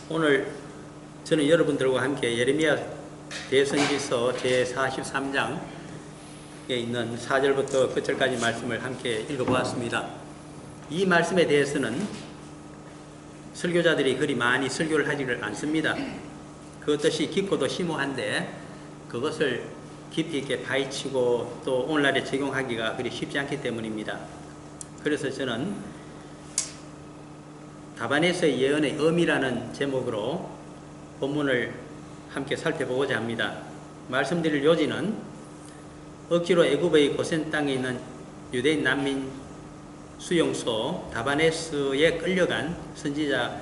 오늘 저는 여러분들과 함께 예레미야 대선지서 제43장에 있는 4절부터 끝절까지 말씀을 함께 읽어보았습니다. 이 말씀에 대해서는 설교자들이 그리 많이 설교를 하지를 않습니다. 그 뜻이 깊고도 심오한데 그것을 깊이 있게 파헤치고 또 오늘날에 적용하기가 그리 쉽지 않기 때문입니다. 그래서 저는 다바네스의 예언의 의미라는 제목으로 본문을 함께 살펴보고자 합니다. 말씀드릴 요지는 억지로 애굽의 고센 땅에 있는 유대인 난민 수용소 다바네스에 끌려간 선지자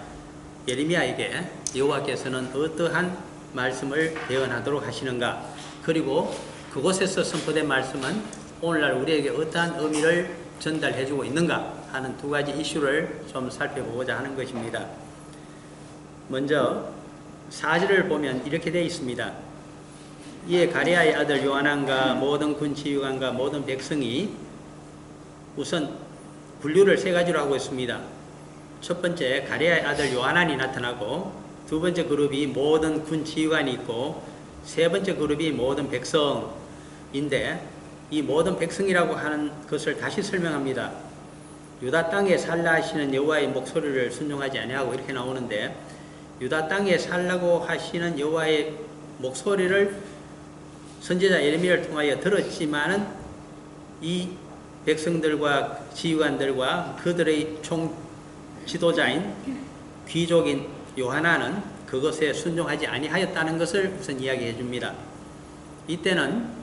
예레미야에게 여호와께서는 어떠한 말씀을 대언하도록 하시는가, 그리고 그곳에서 선포된 말씀은 오늘날 우리에게 어떠한 의미를 전달해주고 있는가 하는 두 가지 이슈를 좀 살펴보고자 하는 것입니다. 먼저 4절을 보면 이렇게 되어 있습니다. 이에 가레아의 아들 요하난과 모든 군지휘관과 모든 백성이, 우선 분류를 세 가지로 하고 있습니다. 첫 번째, 가레아의 아들 요하난이 나타나고, 두 번째 그룹이 모든 군지휘관이 있고, 세 번째 그룹이 모든 백성인데, 이 모든 백성이라고 하는 것을 다시 설명합니다. 유다 땅에 살라 하시는 여호와의 목소리를 순종하지 아니하고 이렇게 나오는데, 유다 땅에 살라고 하시는 여호와의 목소리를 선지자 예레미야를 통하여 들었지만은 이 백성들과 지휘관들과 그들의 총 지도자인 귀족인 요하나는 그것에 순종하지 아니하였다는 것을 우선 이야기해 줍니다. 이때는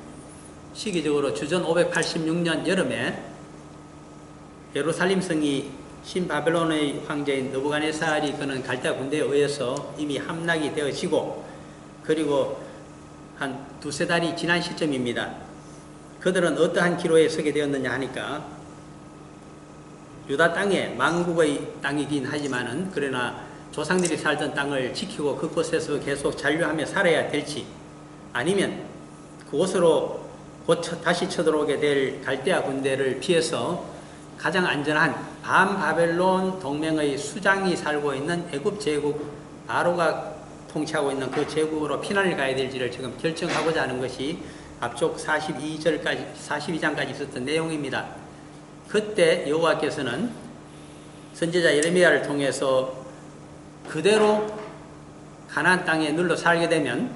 시기적으로 주전 586년 여름에 예루살렘 성이 신바벨론의 황제인 느부갓네살이 그는 갈대아 군대에 의해서 이미 함락이 되어지고, 그리고 한 두세 달이 지난 시점입니다. 그들은 어떠한 기로에 서게 되었느냐 하니까, 유다 땅에 망국의 땅이긴 하지만은 그러나 조상들이 살던 땅을 지키고 그곳에서 계속 잔류하며 살아야 될지, 아니면 그곳으로 곧 다시 쳐들어오게 될 갈대아 군대를 피해서 가장 안전한 반바벨론 동맹의 수장이 살고 있는 애굽 제국, 바로가 통치하고 있는 그 제국으로 피난을 가야 될지를 지금 결정하고자 하는 것이 앞쪽 42장까지 있었던 내용입니다. 그때 여호와께서는 선지자 예레미야를 통해서 그대로 가나안 땅에 눌러 살게 되면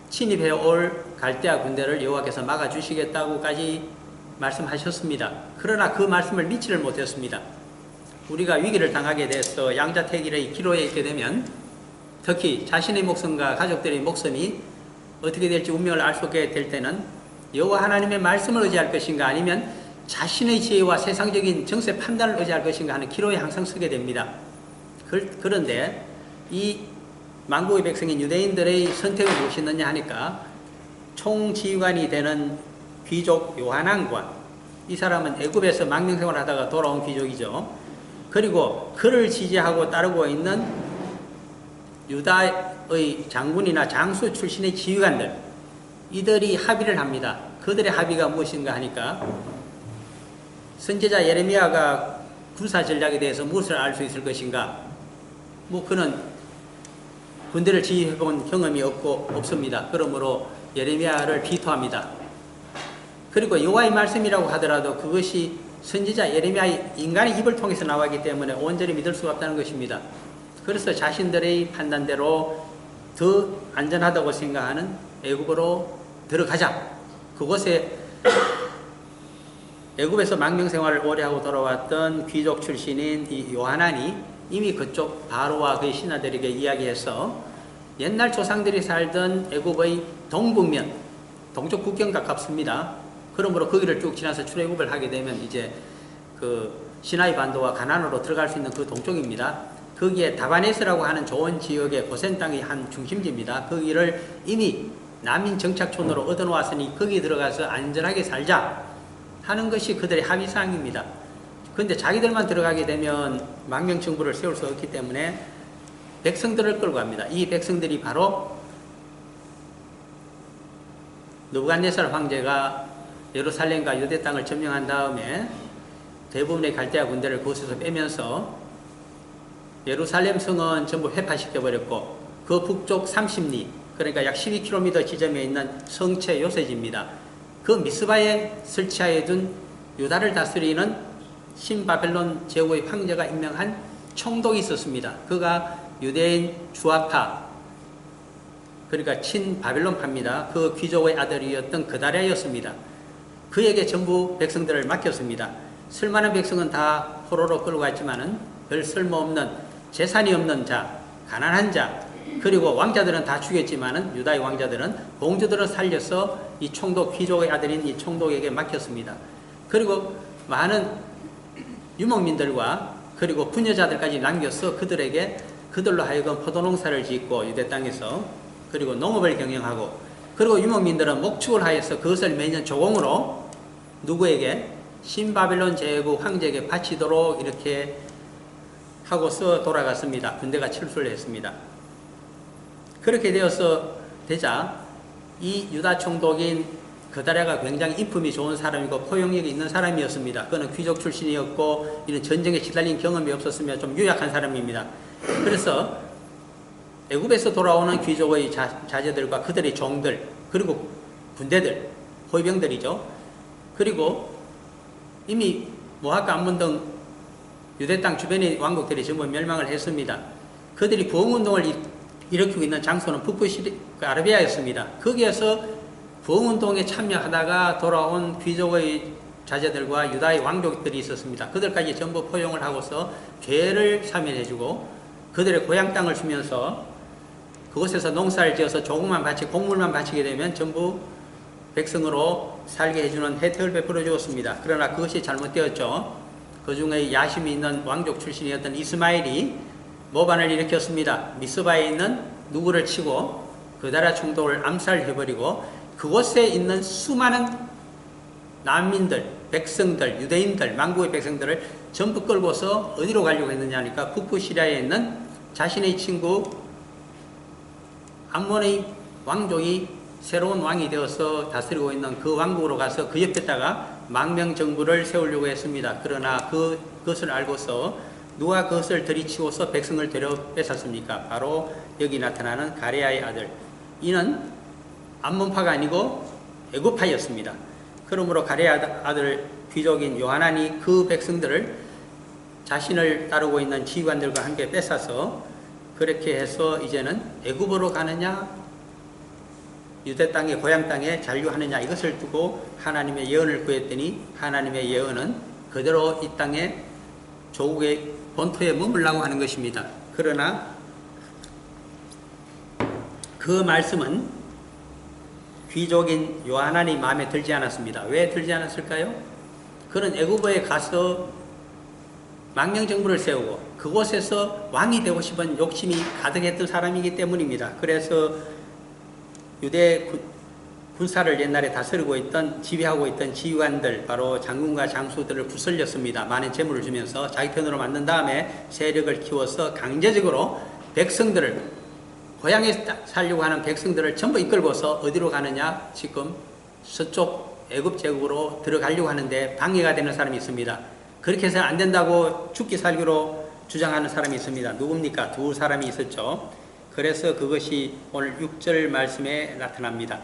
침입해 올 갈대아 군대를 여호와께서 막아주시겠다고까지 말씀하셨습니다. 그러나 그 말씀을 믿지를 못했습니다. 우리가 위기를 당하게 돼서 양자택일의 기로에 있게 되면 특히 자신의 목숨과 가족들의 목숨이 어떻게 될지 운명을 알 수 없게 될 때는 여호와 하나님의 말씀을 의지할 것인가, 아니면 자신의 지혜와 세상적인 정세 판단을 의지할 것인가 하는 기로에 항상 서게 됩니다. 그런데 이 만국의 백성인 유대인들의 선택은 무엇이었느냐 하니까, 총지휘관이 되는 귀족 요하난과, 이 사람은 애굽에서 망명생활을 하다가 돌아온 귀족이죠. 그리고 그를 지지하고 따르고 있는 유다의 장군이나 장수 출신의 지휘관들, 이들이 합의를 합니다. 그들의 합의가 무엇인가 하니까, 선지자 예레미야가 군사 전략에 대해서 무엇을 알 수 있을 것인가, 그는 군대를 지휘해본 경험이 없습니다. 그러므로 예레미야를 비토합니다. 그리고 여호와의 말씀이라고 하더라도 그것이 선지자 예레미야의 인간의 입을 통해서 나왔기 때문에 온전히 믿을 수가 없다는 것입니다. 그래서 자신들의 판단대로 더 안전하다고 생각하는 애굽으로 들어가자. 그곳에 애굽에서 망명생활을 오래 하고 돌아왔던 귀족 출신인 이 요하난이 이미 그쪽 바로와 그의 신하들에게 이야기해서 옛날 조상들이 살던 애굽의 동북면, 동쪽 국경 가깝습니다. 그러므로 거기를 쭉 지나서 출애굽을 하게 되면 이제 그 시나이 반도와 가나안으로 들어갈 수 있는 그 동쪽입니다. 거기에 다바네스라고 하는 좋은 지역의 고센 땅의 한 중심지입니다. 거기를 이미 난민 정착촌으로 얻어놓았으니 거기 들어가서 안전하게 살자 하는 것이 그들의 합의사항입니다. 그런데 자기들만 들어가게 되면 망명정부를 세울 수 없기 때문에 백성들을 끌고 갑니다. 이 백성들이 바로 느부갓네살 황제가 예루살렘과 유대 땅을 점령한 다음에 대부분의 갈대아 군대를 그곳에서 빼면서 예루살렘 성은 전부 회파시켜 버렸고 그 북쪽 30리 그러니까 약 12km 지점에 있는 성체 요새지입니다. 그 미스바에 설치하여 둔 유다를 다스리는 신바벨론 제국의 황제가 임명한 총독이 있었습니다. 그가 유대인 주아파 그러니까 친바벨론파입니다. 그 귀족의 아들이었던 그다랴였습니다. 그에게 전부 백성들을 맡겼습니다. 쓸만한 백성은 다 포로로 끌고 갔지만은 별 쓸모없는 재산이 없는 자, 가난한 자 그리고 왕자들은 다 죽였지만은 유다의 왕자들은 공주들은 살려서 이 총독 귀족의 아들인 이 총독에게 맡겼습니다. 그리고 많은 유목민들과 그리고 부녀자들까지 남겨서 그들로 하여금 포도농사를 짓고 유대 땅에서 그리고 농업을 경영하고 그리고 유목민들은 목축을 하여서 그것을 매년 조공으로 누구에게 신바벨론 제국 황제에게 바치도록 이렇게 하고서 돌아갔습니다. 군대가 철수를 했습니다. 그렇게 되자 이 유다 총독인 그다랴가 굉장히 인품이 좋은 사람이고 포용력이 있는 사람이었습니다. 그는 귀족 출신이었고 이런 전쟁에 시달린 경험이 없었으며 좀 유약한 사람입니다. 그래서 애굽에서 돌아오는 귀족의 자제들과 그들의 종들 그리고 군대들, 호위병들이죠. 그리고 이미 모압과 암몬 등 유대 땅 주변의 왕국들이 전부 멸망을 했습니다. 그들이 부흥운동을 일으키고 있는 장소는 북부 아라비아였습니다. 거기에서 부흥운동에 참여하다가 돌아온 귀족의 자제들과 유다의 왕족들이 있었습니다. 그들까지 전부 포용을 하고서 죄를 사면해주고 그들의 고향 땅을 주면서 그곳에서 농사를 지어서 조금만 바치고 곡물만 바치게 되면 전부 백성으로 살게 해주는 혜택을 베풀어 주었습니다. 그러나 그것이 잘못되었죠. 그 중에 야심이 있는 왕족 출신이었던 이스마엘이 모반을 일으켰습니다. 미스바에 있는 누구를 치고 그다랴 총독을 암살해버리고 그곳에 있는 수많은 난민들, 백성들, 유대인들, 만국의 백성들을 전부 끌고서 어디로 가려고 했느냐 하니까 북부 시리아에 있는 자신의 친구 암몬의 왕족이 새로운 왕이 되어서 다스리고 있는 그 왕국으로 가서 그 옆에다가 망명정부를 세우려고 했습니다. 그러나 그것을 알고서 누가 그것을 들이치고서 백성을 데려 뺏었습니까? 바로 여기 나타나는 가레아의 아들. 이는 암몬파가 아니고 애굽파였습니다. 그러므로 가레아 아들 귀족인 요하난이 그 백성들을 자신을 따르고 있는 지휘관들과 함께 뺏어서 그렇게 해서 이제는 애굽으로 가느냐 유대 땅의 고향 땅에 잔류하느냐 이것을 두고 하나님의 예언을 구했더니 하나님의 예언은 그대로 이 땅에 조국의 본토에 머물라고 하는 것입니다. 그러나 그 말씀은 귀족인 요하난이 마음에 들지 않았습니다. 왜 들지 않았을까요? 그는 애굽에 가서 망명정부를 세우고 그곳에서 왕이 되고 싶은 욕심이 가득했던 사람이기 때문입니다. 그래서 유대 군사를 옛날에 다스리고 있던 지휘하고 있던 지휘관들 바로 장군과 장수들을 부설렸습니다. 많은 재물을 주면서 자기 편으로 만든 다음에 세력을 키워서 강제적으로 백성들을 고향에 살려고 하는 백성들을 전부 이끌고서 어디로 가느냐 지금 서쪽 애굽 제국으로 들어가려고 하는데 방해가 되는 사람이 있습니다. 그렇게 해서 안 된다고 죽기 살기로 주장하는 사람이 있습니다. 누굽니까? 두 사람이 있었죠. 그래서 그것이 오늘 6절 말씀에 나타납니다.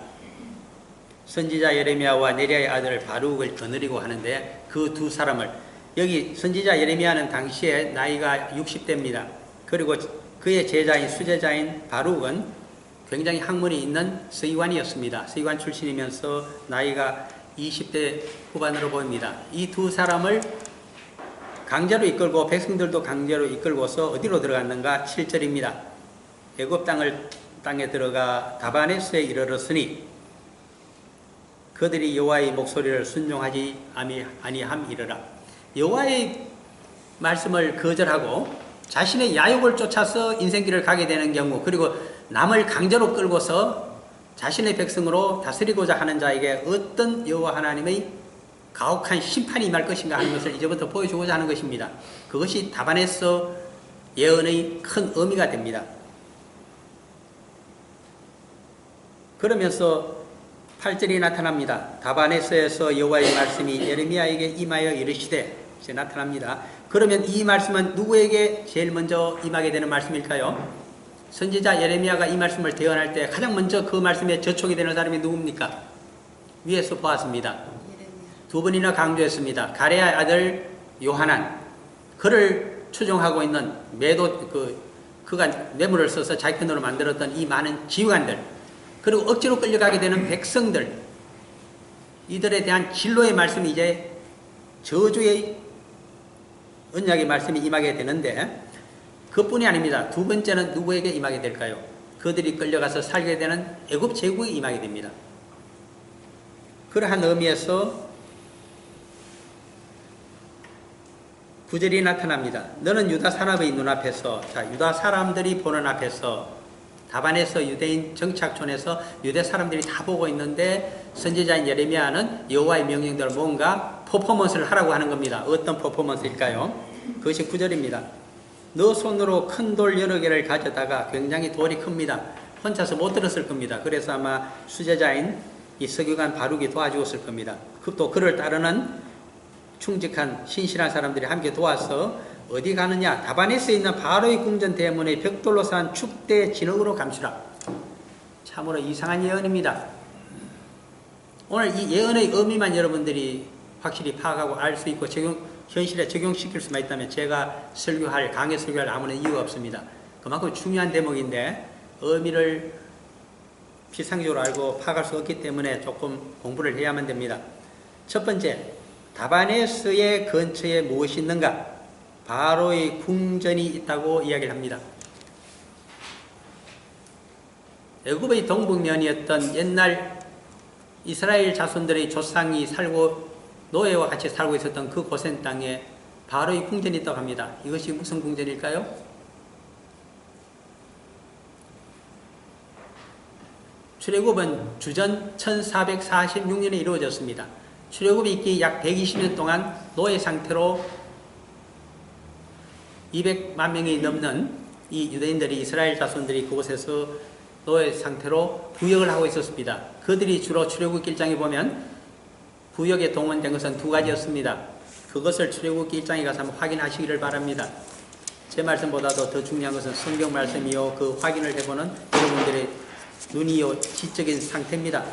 선지자 예레미야와 네리야의 아들 바룩을 거느리고 하는데 그 두 사람을 여기 선지자 예레미야는 당시에 나이가 60대입니다. 그리고 그의 제자인 수제자인 바룩은 굉장히 학문이 있는 서기관이었습니다. 서기관 출신이면서 나이가 20대 후반으로 보입니다. 이 두 사람을 강제로 이끌고 백성들도 강제로 이끌고서 어디로 들어갔는가? 7절입니다. 애굽 땅에 들어가 다바네스에 이르렀으니 그들이 여호와의 목소리를 순종하지 아니함이러라. 여호와의 말씀을 거절하고 자신의 야욕을 쫓아서 인생길을 가게 되는 경우 그리고 남을 강제로 끌고서 자신의 백성으로 다스리고자 하는 자에게 어떤 여호와 하나님의 가혹한 심판이 임할 것인가 하는 것을 이제부터 보여주고자 하는 것입니다. 그것이 다바네스 예언의 큰 의미가 됩니다. 그러면서 8절이 나타납니다. 다바네스에서 여호와의 말씀이 예레미야에게 임하여 이르시되 이제 나타납니다. 그러면 이 말씀은 누구에게 제일 먼저 임하게 되는 말씀일까요? 선지자 예레미야가 이 말씀을 대언할 때 가장 먼저 그 말씀에 저촉이 되는 사람이 누굽니까? 위에서 보았습니다. 두 번이나 강조했습니다. 가레아의 아들 요하난, 그를 추종하고 있는 그가 뇌물을 써서 자기 편으로 만들었던 이 많은 지휘관들, 그리고 억지로 끌려가게 되는 백성들, 이들에 대한 진로의 말씀이 이제 저주의 언약의 말씀이 임하게 되는데, 그뿐이 아닙니다. 두 번째는 누구에게 임하게 될까요? 그들이 끌려가서 살게 되는 애굽 제국이 임하게 됩니다. 그러한 의미에서 구절이 나타납니다. 너는 유다 사람의 눈앞에서, 유다 사람들이 보는 앞에서, 다반에서 유대인 정착촌에서 유대 사람들이 다 보고 있는데 선지자인 예레미야는 여호와의 명령대로 뭔가 퍼포먼스를 하라고 하는 겁니다. 어떤 퍼포먼스일까요? 그것이 9절입니다. 너 손으로 큰 돌 여러 개를 가져다가, 굉장히 돌이 큽니다. 혼자서 못 들었을 겁니다. 그래서 아마 수제자인 이 서기관 바룩이 도와주었을 겁니다. 또 그를 따르는 충직한 신실한 사람들이 함께 도와서 어디 가느냐? 다바네스에 있는 바로의 궁전 대문의 벽돌로 산 축대 진흙으로 감추라. 참으로 이상한 예언입니다. 오늘 이 예언의 의미만 여러분들이 확실히 파악하고 알 수 있고 현실에 적용시킬 수만 있다면 제가 강의 설교할 아무런 이유가 없습니다. 그만큼 중요한 대목인데 의미를 피상적으로 알고 파악할 수 없기 때문에 조금 공부를 해야만 됩니다. 첫 번째, 다바네스의 근처에 무엇이 있는가? 바로의 궁전이 있다고 이야기를 합니다. 애굽의 동북면이었던 옛날 이스라엘 자손들의 조상이 살고 노예와 같이 살고 있었던 그 고센 땅에 바로의 궁전이 있다고 합니다. 이것이 무슨 궁전일까요? 출애굽은 주전 1446년에 이루어졌습니다. 출애굽이 있기 약 120년 동안 노예 상태로 200만 명이 넘는 이 유대인들이, 이스라엘 자손들이 그곳에서 노예 상태로 부역을 하고 있었습니다. 그들이 주로 출애굽기 1장에 보면 부역에 동원된 것은 두 가지였습니다. 그것을 출애굽기 1장에 가서 한번 확인하시기를 바랍니다. 제 말씀보다도 더 중요한 것은 성경 말씀이요, 그 확인을 해보는 여러분들의 눈이요, 지적인 상태입니다.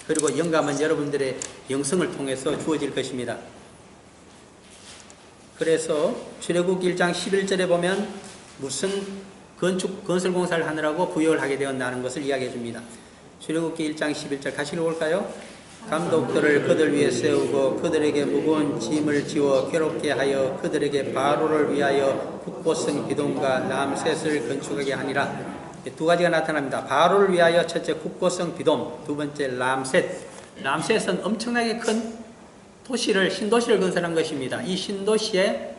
그리고 영감은 여러분들의 영성을 통해서 주어질 것입니다. 그래서 출애굽기 1장 11절에 보면 무슨 건설 공사를 하느라고 부역을 하게 되었다는 것을 이야기해 줍니다. 출애굽기 1장 11절 같이 읽어볼까요? 감독들을 그들 위에 세우고 그들에게 무거운 짐을 지워 괴롭게 하여 그들에게 바로를 위하여 북보성 비돔과 람셋을 건축하게 하니라. 두 가지가 나타납니다. 바로를 위하여 첫째 국고성 비돔, 두 번째 람셋. 람셋은 엄청나게 큰 신도시를 건설한 것입니다. 이 신도시에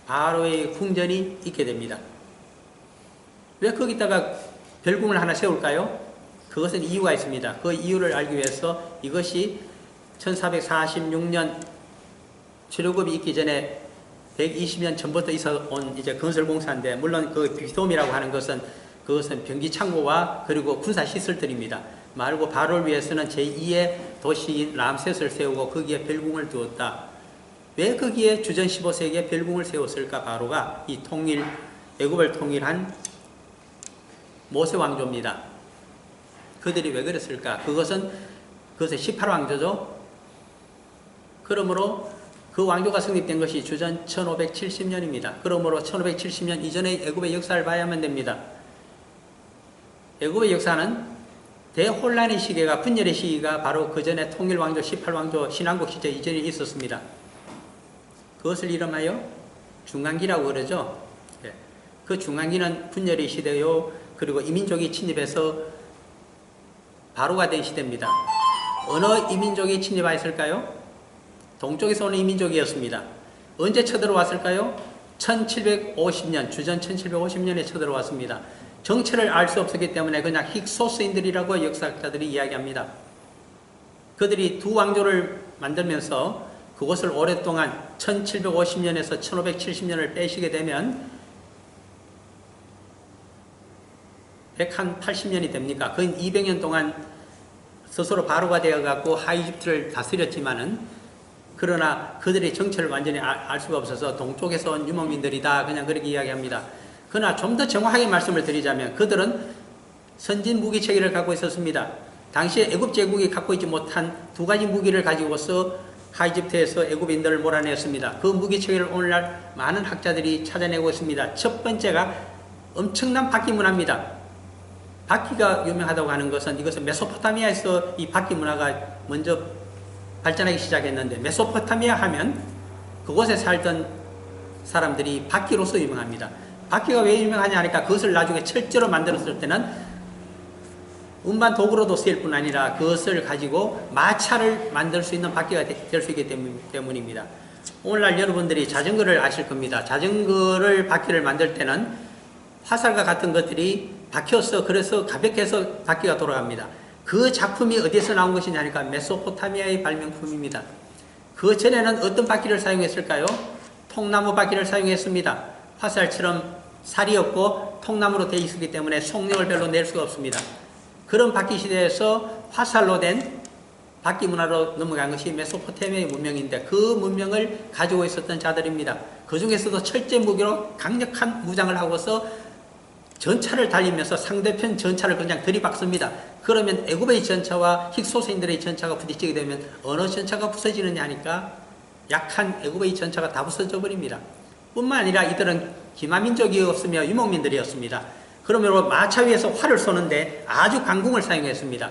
바로의 궁전이 있게 됩니다. 왜 거기다가 별궁을 하나 세울까요? 그것은 이유가 있습니다. 그 이유를 알기 위해서 이것이 1446년 출애굽이 있기 전에 120년 전부터 있어 온 이제 건설 공사인데, 물론 그 비돔이라고 하는 것은 그것은 병기 창고와 그리고 군사 시설들입니다. 말고 바로를 위해서는 제2의 도시인 람셋을 세우고 거기에 별궁을 두었다. 왜 거기에 주전 15세기에 별궁을 세웠을까? 바로가 이 애굽을 통일한 모세 왕조입니다. 그들이 왜 그랬을까? 그것은 18왕조죠. 그러므로 그 왕조가 성립된 것이 주전 1570년입니다. 그러므로 1570년 이전의 애굽의 역사를 봐야만 됩니다. 애굽의 역사는 대혼란의 시기가, 분열의 시기가 바로 그 전에 통일왕조, 18왕조, 신왕국 시대 이전에 있었습니다. 그것을 이름하여 중간기라고 그러죠. 그 중간기는 분열의 시대요, 그리고 이민족이 침입해서 바로가 된 시대입니다. 어느 이민족이 침입하였을까요? 동쪽에서 오는 이민족이었습니다. 언제 쳐들어왔을까요? 1750년, 주전 1750년에 쳐들어왔습니다. 정체를 알 수 없었기 때문에 그냥 힉소스인들이라고 역사학자들이 이야기합니다. 그들이 두 왕조를 만들면서 그것을 오랫동안 1750년에서 1570년을 빼시게 되면 180년이 됩니까? 거의 200년 동안 스스로 바로가 되어갖고 하이집트를 다스렸지만은 그러나 그들의 정체를 완전히 알 수가 없어서 동쪽에서 온 유목민들이다. 그냥 그렇게 이야기합니다. 그러나 좀 더 정확하게 말씀을 드리자면 그들은 선진 무기 체계를 갖고 있었습니다. 당시에 애굽 제국이 갖고 있지 못한 두 가지 무기를 가지고서 하이집트에서 애굽인들을 몰아냈습니다. 그 무기 체계를 오늘날 많은 학자들이 찾아내고 있습니다. 첫 번째가 엄청난 바퀴 문화입니다. 바퀴가 유명하다고 하는 것은 이것은 메소포타미아에서 이 바퀴 문화가 먼저 발전하기 시작했는데, 메소포타미아 하면 그곳에 살던 사람들이 바퀴로서 유명합니다. 바퀴가 왜 유명하냐 하니까 그것을 나중에 철제로 만들었을 때는 운반 도구로도 쓰일 뿐 아니라 그것을 가지고 마차를 만들 수 있는 바퀴가 될 수 있기 때문입니다. 오늘날 여러분들이 자전거를 아실 겁니다. 자전거를 바퀴를 만들 때는 화살과 같은 것들이 박혀서 그래서 가볍게 해서 바퀴가 돌아갑니다. 그 작품이 어디에서 나온 것이냐 하니까 메소포타미아의 발명품입니다. 그 전에는 어떤 바퀴를 사용했을까요? 통나무 바퀴를 사용했습니다. 화살처럼 살이 없고 통나무로 되어 있기 때문에 속력을 별로 낼 수가 없습니다. 그런 바퀴 시대에서 화살로 된 바퀴 문화로 넘어간 것이 메소포타미아의 문명인데, 그 문명을 가지고 있었던 자들입니다. 그 중에서도 철제 무기로 강력한 무장을 하고서 전차를 달리면서 상대편 전차를 그냥 들이박습니다. 그러면 애굽의 전차와 힉소스인들의 전차가 부딪히게 되면 어느 전차가 부서지느냐 하니까 약한 애굽의 전차가 다 부서져 버립니다. 뿐만 아니라 이들은 기마민족이었으며 유목민들이었습니다. 그러므로 마차 위에서 활을 쏘는데 아주 강궁을 사용했습니다.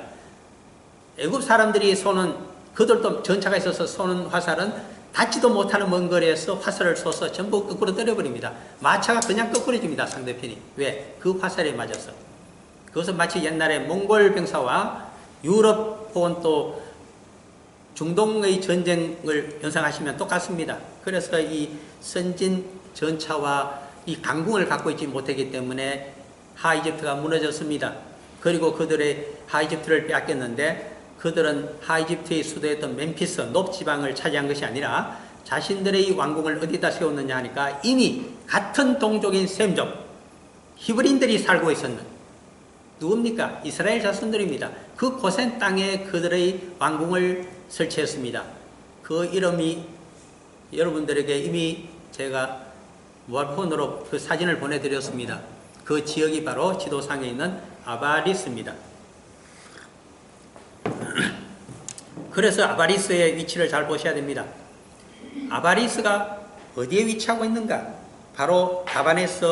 애굽 사람들이 쏘는, 그들도 전차가 있어서 쏘는 화살은 닿지도 못하는 먼 거리에서 화살을 쏘서 전부 거꾸로 때려버립니다. 마차가 그냥 거꾸로집니다. 상대편이. 왜? 그 화살에 맞아서. 그것은 마치 옛날에 몽골 병사와 유럽 혹은 또 중동의 전쟁을 연상하시면 똑같습니다. 그래서 이 선진 전차와 이 강궁을 갖고 있지 못하기 때문에 하이집트가 무너졌습니다. 그리고 그들의 하이집트를 빼앗겼는데, 그들은 하이집트의 수도였던 멤피스, 높지방을 차지한 것이 아니라 자신들의 왕궁을 어디다 세웠느냐 하니까 이미 같은 동족인 셈족, 히브리인들이 살고 있었는, 누굽니까? 이스라엘 자손들입니다. 그 고센 땅에 그들의 왕궁을 설치했습니다. 그 이름이 여러분들에게 이미 제가 무알폰으로 그 사진을 보내드렸습니다. 그 지역이 바로 지도상에 있는 아바리스입니다. 그래서 아바리스의 위치를 잘 보셔야 됩니다. 아바리스가 어디에 위치하고 있는가? 바로 다반에스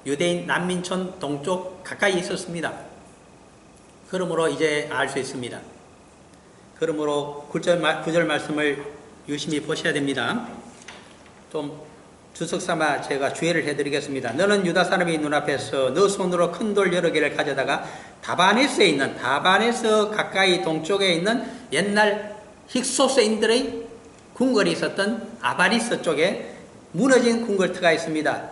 유대인 난민촌 동쪽 가까이 있었습니다. 그러므로 이제 알 수 있습니다. 그러므로 구절 말씀을 유심히 보셔야 됩니다. 좀 주석 삼아 제가 주의를 해드리겠습니다. 너는 유다 사람의 눈앞에서 너 손으로 큰 돌 여러 개를 가져다가 다바네스에 있는, 다바네스 가까이 동쪽에 있는 옛날 힉소스인들의 궁궐이 있었던 아바리스 쪽에 무너진 궁궐터가 있습니다.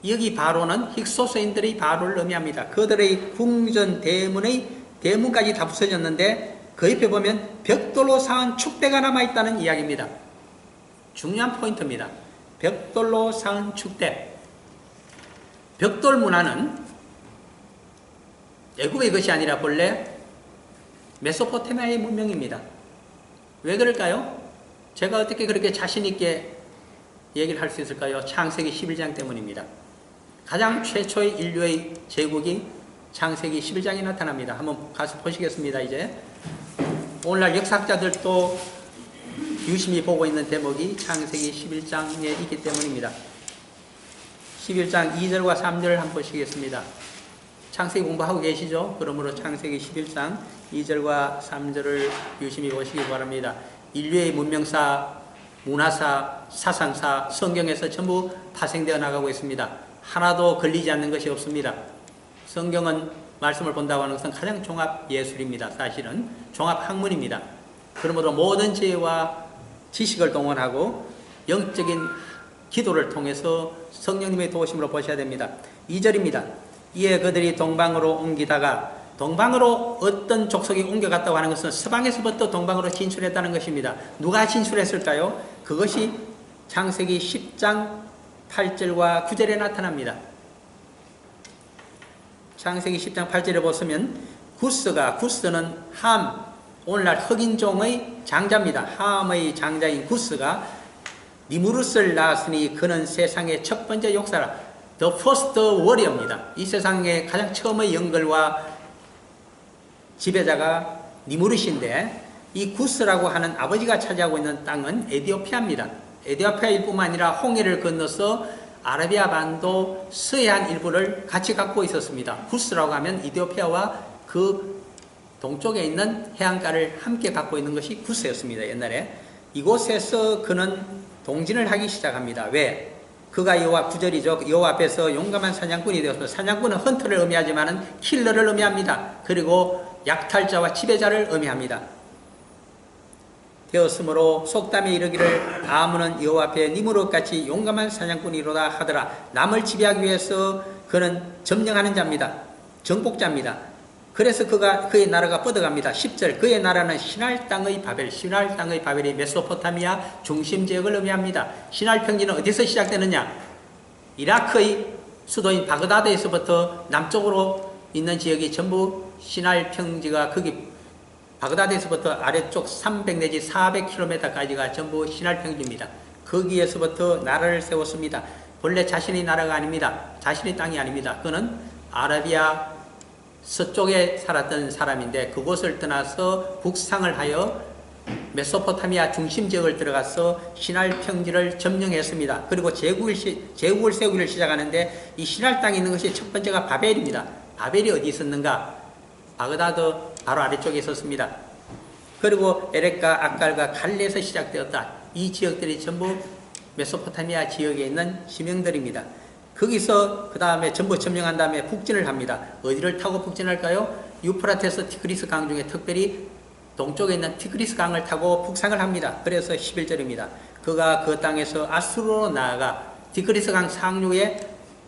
여기 바로는 힉소스인들의 바로를 의미합니다. 그들의 궁전 대문의 대문까지 다 부서졌는데 그 옆에 보면 벽돌로 쌓은 축대가 남아있다는 이야기입니다. 중요한 포인트입니다. 벽돌로 쌓은 축대. 벽돌 문화는 애굽의 것이 아니라 본래 메소포타미아의 문명입니다. 왜 그럴까요? 제가 어떻게 그렇게 자신있게 얘기를 할 수 있을까요? 창세기 11장 때문입니다. 가장 최초의 인류의 제국이 창세기 11장에 나타납니다. 한번 가서 보시겠습니다. 이제 오늘날 역사학자들도 유심히 보고 있는 대목이 창세기 11장에 있기 때문입니다. 11장 2절과 3절을 한번 보시겠습니다. 창세기 공부하고 계시죠? 그러므로 창세기 11장 2절과 3절을 유심히 보시기 바랍니다. 인류의 문명사, 문화사, 사상사, 성경에서 전부 파생되어 나가고 있습니다. 하나도 걸리지 않는 것이 없습니다. 성경은 말씀을 본다고 하는 것은 가장 종합 예술입니다. 사실은 종합 학문입니다. 그러므로 모든 지혜와 지식을 동원하고 영적인 기도를 통해서 성령님의 도우심으로 보셔야 됩니다. 2절입니다. 이에 그들이 동방으로 옮기다가, 동방으로 어떤 족속이 옮겨갔다고 하는 것은 서방에서부터 동방으로 진출했다는 것입니다. 누가 진출했을까요? 그것이 창세기 10장 8절과 9절에 나타납니다. 창세기 10장 8절에 보시면 구스는 함, 오늘날 흑인종의 장자입니다. 함의 장자인 구스가 니무르스를 낳았으니 그는 세상의 첫 번째 역사라. The first warrior입니다. 이 세상의 가장 처음의 영걸과 지배자가 니무르스인데, 이 구스라고 하는 아버지가 차지하고 있는 땅은 에티오피아입니다. 에티오피아일 뿐만 아니라 홍해를 건너서 아라비아 반도 서해안 일부를 같이 갖고 있었습니다. 구스라고 하면 이디오피아와 그 동쪽에 있는 해안가를 함께 갖고 있는 것이 구스였습니다. 옛날에. 이곳에서 그는 동진을 하기 시작합니다. 왜? 그가 여호와 구절이죠. 여호와 앞에서 용감한 사냥꾼이 되었습니다. 사냥꾼은 헌터를 의미하지만 킬러를 의미합니다. 그리고 약탈자와 지배자를 의미합니다. 되었으므로 속담에 이르기를 아문은 여호와 앞에 니무롯같이 용감한 사냥꾼이로다 하더라. 남을 지배하기 위해서 그는 점령하는 자입니다. 정복자입니다. 그래서 그의 나라가 뻗어갑니다. 10절 그의 나라는 시날 땅의 바벨, 시날 땅의 바벨이 메소포타미아 중심 지역을 의미합니다. 시날 평지는 어디서 시작되느냐? 이라크의 수도인 바그다드에서부터 남쪽으로 있는 지역이 전부 시날 평지가 거기 바그다드에서부터 아래쪽 300 내지 400km까지가 전부 시날 평지입니다. 거기에서부터 나라를 세웠습니다. 본래 자신의 나라가 아닙니다. 자신의 땅이 아닙니다. 그는 아라비아 서쪽에 살았던 사람인데 그곳을 떠나서 북상을 하여 메소포타미아 중심 지역을 들어가서 시날 평지를 점령했습니다. 그리고 제국을 세우기를 시작하는데 이 시날 땅에 있는 것이 첫 번째가 바벨입니다. 바벨이 어디 있었는가? 바그다드 바로 아래쪽에 있었습니다. 그리고 에렉과 악갈과 갈레에서 시작되었다. 이 지역들이 전부 메소포타미아 지역에 있는 지명들입니다. 거기서 그 다음에 전부 점령한 다음에 북진을 합니다. 어디를 타고 북진할까요? 유프라테스 티그리스 강 중에 특별히 동쪽에 있는 티그리스 강을 타고 북상을 합니다. 그래서 11절입니다. 그가 그 땅에서 아수르로 나아가 티그리스 강 상류에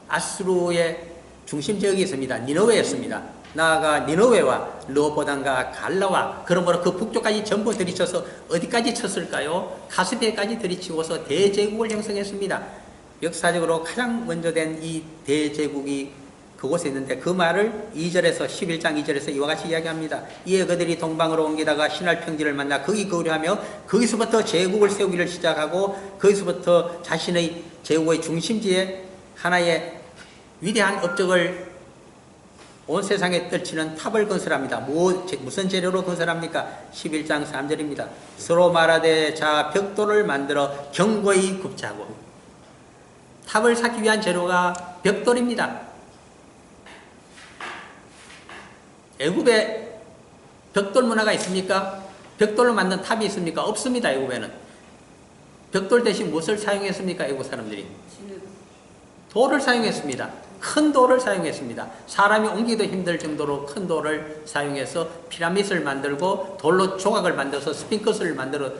아수르의 중심 지역이 있습니다. 니느웨였습니다. 나아가 니느웨와 르호보단과 갈라와 그러므로 그 북쪽까지 전부 들이쳐서 어디까지 쳤을까요? 카스피해까지 들이치고서 대제국을 형성했습니다. 역사적으로 가장 먼저 된 이 대제국이 그곳에 있는데 그 말을 2절에서 11장 2절에서 이와 같이 이야기합니다. 이에 그들이 동방으로 옮기다가 시날 평지를 만나 거기 거류하며 거기서부터 제국을 세우기를 시작하고 거기서부터 자신의 제국의 중심지에 하나의 위대한 업적을 온 세상에 떨치는 탑을 건설합니다. 무슨 재료로 건설합니까? 11장 3절입니다. 서로 말하되 자 벽돌을 만들어 견고히 굽자고. 탑을 쌓기 위한 재료가 벽돌입니다. 애굽에 벽돌 문화가 있습니까? 벽돌로 만든 탑이 있습니까? 없습니다. 애굽에는. 벽돌 대신 무엇을 사용했습니까? 애굽 사람들이? 돌을 사용했습니다. 큰 돌을 사용했습니다. 사람이 옮기기도 힘들 정도로 큰 돌을 사용해서 피라밋을 만들고 돌로 조각을 만들어서 스핑크스를 만들어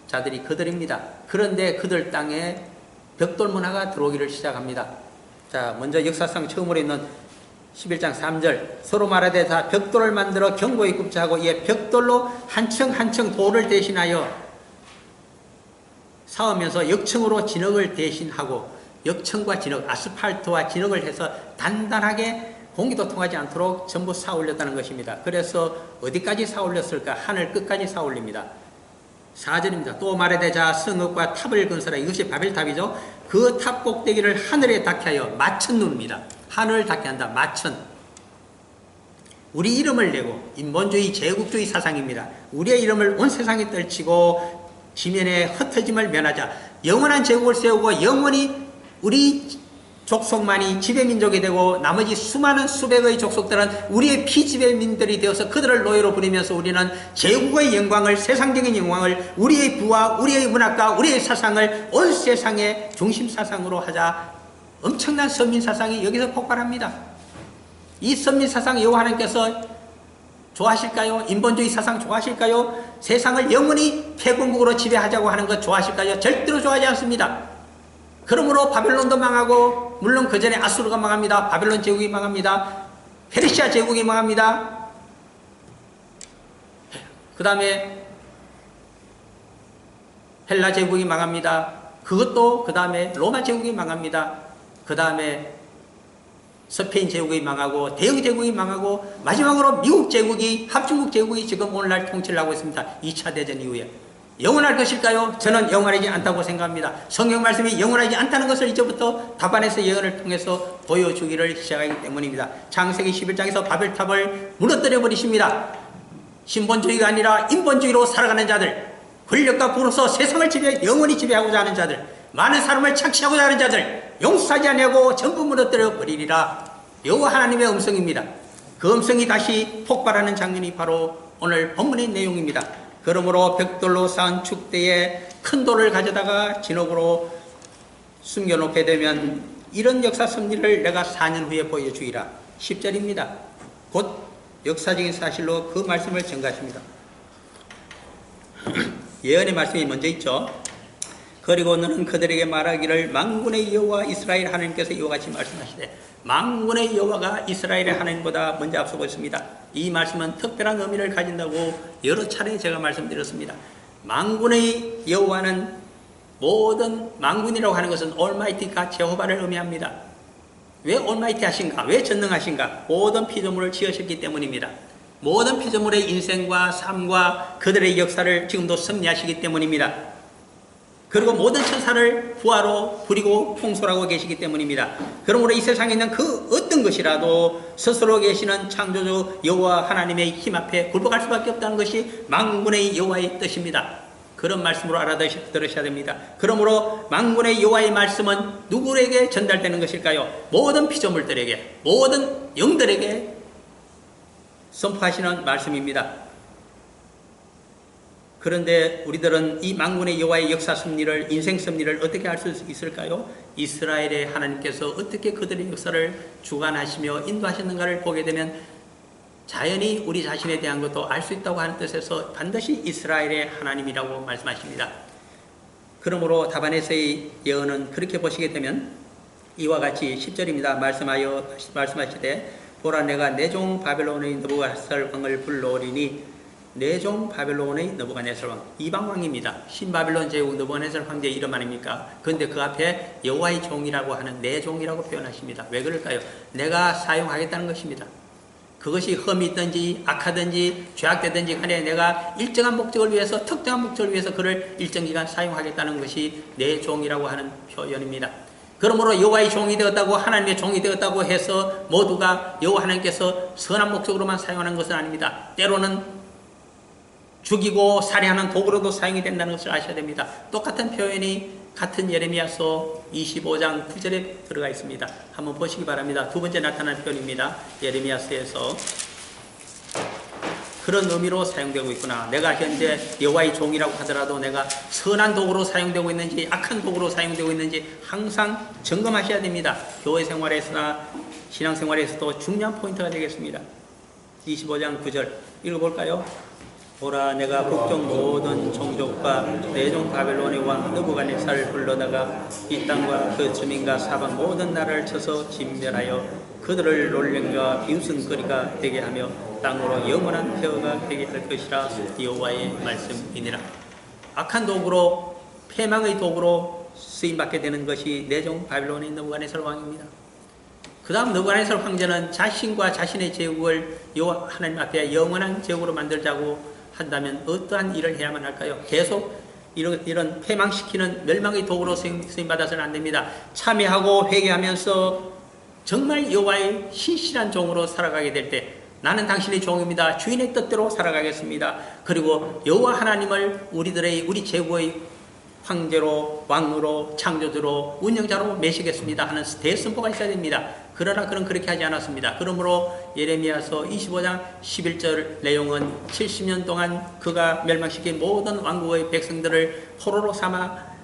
자들이 그들입니다. 그런데 그들 땅에 벽돌 문화가 들어오기를 시작합니다. 자, 먼저 역사상 처음으로 있는 11장 3절 서로 말하되 다 벽돌을 만들어 견고히 굽자 하고 이에 벽돌로 한 층 한 층 돌을 대신하여 쌓으면서 역층으로 진흙을 대신하고 역층과 진흙, 아스팔트와 진흙을 해서 단단하게 공기도 통하지 않도록 전부 쌓아 올렸다는 것입니다. 그래서 어디까지 쌓아 올렸을까? 하늘 끝까지 쌓아 올립니다. 4절입니다. 또 말하되 자 성읍과 탑을 건설하 이것이 바벨탑이죠. 그 탑 꼭대기를 하늘에 닿게 하여 마천 누릅니다. 하늘을 닿게 한다. 마천. 우리 이름을 내고 인본주의 제국주의 사상입니다. 우리의 이름을 온 세상에 떨치고 지면에 흩어짐을 면하자. 영원한 제국을 세우고 영원히 우리 족속만이 지배민족이 되고 나머지 수많은 수백의 족속들은 우리의 피지배민들이 되어서 그들을 노예로 부리면서 우리는 제국의 영광을, 세상적인 영광을, 우리의 부와 우리의 문학과 우리의 사상을 온 세상의 중심 사상으로 하자. 엄청난 선민 사상이 여기서 폭발합니다. 이 선민 사상 여호와 하나님께서 좋아하실까요? 인본주의 사상 좋아하실까요? 세상을 영원히 패권국으로 지배하자고 하는 것 좋아하실까요? 절대로 좋아하지 않습니다. 그러므로 바벨론도 망하고 물론 그 전에 아수르가 망합니다. 바벨론 제국이 망합니다. 페르시아 제국이 망합니다. 그 다음에 헬라 제국이 망합니다. 그것도 그 다음에 로마 제국이 망합니다. 그 다음에 스페인 제국이 망하고 대영 제국이 망하고 마지막으로 미국 제국이 합중국 제국이 지금 오늘날 통치를 하고 있습니다. 2차 대전 이후에. 영원할 것일까요? 저는 영원하지 않다고 생각합니다. 성경 말씀이 영원하지 않다는 것을 이제부터 답안에서 예언을 통해서 보여주기를 시작하기 때문입니다. 창세기 11장에서 바벨탑을 무너뜨려 버리십니다. 신본주의가 아니라 인본주의로 살아가는 자들, 권력과 부로서 세상을 영원히 지배하고자 하는 자들, 많은 사람을 착취하고자 하는 자들, 용서하지 아니하고 전부 무너뜨려 버리리라. 여호와 하나님의 음성입니다. 그 음성이 다시 폭발하는 장면이 바로 오늘 본문의 내용입니다. 그러므로 벽돌로 쌓은 축대에 큰 돌을 가져다가 진흙으로 숨겨놓게 되면 이런 역사 섭리를 내가 4년 후에 보여주리라. 10절입니다. 곧 역사적인 사실로 그 말씀을 전가하십니다. 예언의 말씀이 먼저 있죠. 그리고 너는 그들에게 말하기를 만군의 여호와 이스라엘 하나님께서 이와 같이 말씀하시되, 만군의 여호와가 이스라엘의 하나님보다 먼저 앞서고 있습니다. 이 말씀은 특별한 의미를 가진다고 여러 차례 제가 말씀드렸습니다. 만군의 여호와는 모든 만군이라고 하는 것은 올마이티가 제호바를 의미합니다. 왜 올마이티 하신가? 왜 전능하신가? 모든 피조물을 지으셨기 때문입니다. 모든 피조물의 인생과 삶과 그들의 역사를 지금도 섭리하시기 때문입니다. 그리고 모든 천사를 부하로 부리고 통솔하고 계시기 때문입니다. 그러므로 이 세상에 있는 그 어떤 것이라도 스스로 계시는 창조주 여호와 하나님의 힘 앞에 굴복할 수밖에 없다는 것이 만군의 여호와의 뜻입니다. 그런 말씀으로 알아들으셔야 됩니다. 그러므로 만군의 여호와의 말씀은 누구에게 전달되는 것일까요? 모든 피조물들에게, 모든 영들에게 선포하시는 말씀입니다. 그런데 우리들은 이 만군의 여호와의 역사 섭리를, 인생 섭리를 어떻게 알 수 있을까요? 이스라엘의 하나님께서 어떻게 그들의 역사를 주관하시며 인도하셨는가를 보게 되면 자연히 우리 자신에 대한 것도 알 수 있다고 하는 뜻에서 반드시 이스라엘의 하나님이라고 말씀하십니다. 그러므로 답안에서의 예언은 그렇게 보시게 되면 이와 같이 10절입니다. 말씀하시되 보라 내가 내 종 바벨론의 느부갓네살 왕을 불러오리니, 내 종 바벨론의 느부갓네살 왕, 이방왕입니다. 신바벨론 제국 느부갓네살 황제의 이름 아닙니까? 그런데 그 앞에 여호와의 종이라고 하는 내 종이라고 표현하십니다. 왜 그럴까요? 내가 사용하겠다는 것입니다. 그것이 흠이 있든지 악하든지 죄악되든지 간에 내가 일정한 목적을 위해서, 특정한 목적을 위해서 그를 일정 기간 사용하겠다는 것이 내 종이라고 하는 표현입니다. 그러므로 여호와의 종이 되었다고, 하나님의 종이 되었다고 해서 모두가 여호와 하나님께서 선한 목적으로만 사용하는 것은 아닙니다. 때로는 죽이고 살해하는 도구로도 사용이 된다는 것을 아셔야 됩니다. 똑같은 표현이 같은 예레미야서 25장 9절에 들어가 있습니다. 한번 보시기 바랍니다. 두 번째 나타난 표현입니다. 예레미야서에서 그런 의미로 사용되고 있구나. 내가 현재 여호와의 종이라고 하더라도 내가 선한 도구로 사용되고 있는지 악한 도구로 사용되고 있는지 항상 점검하셔야 됩니다. 교회 생활에서나 신앙생활에서도 중요한 포인트가 되겠습니다. 25장 9절 읽어볼까요? 보라 내가 북쪽 모든 종족과 내 종 바벨론의 왕 느부갓네살을 불러다가 이 땅과 그 주민과 사방 모든 나라를 쳐서 진멸하여 그들을 놀림과 비웃음거리가 되게 하며 땅으로 영원한 폐허가 되게 할 것이라. 여호와의 말씀이니라. 악한 도구로, 패망의 도구로 쓰임받게 되는 것이 내 종 바벨론의 느부갓네살 왕입니다. 그 다음 느부갓네살 황제는 자신과 자신의 제국을 여호와 하나님 앞에 영원한 제국으로 만들자고 한다면 어떠한 일을 해야만 할까요? 계속 이런 패망시키는 멸망의 도구로 쓰임받아서는 안 됩니다. 참회하고 회개하면서 정말 여호와의 신실한 종으로 살아가게 될 때, 나는 당신의 종입니다. 주인의 뜻대로 살아가겠습니다. 그리고 여호와 하나님을 우리 제국의 황제로, 왕으로, 창조주로, 운영자로 매시겠습니다 하는 대선포가 있어야 됩니다. 그러나 그는 그렇게 하지 않았습니다. 그러므로 예레미야서 25장 11절 내용은 70년 동안 그가 멸망시킨 모든 왕국의 백성들을 포로로 삼아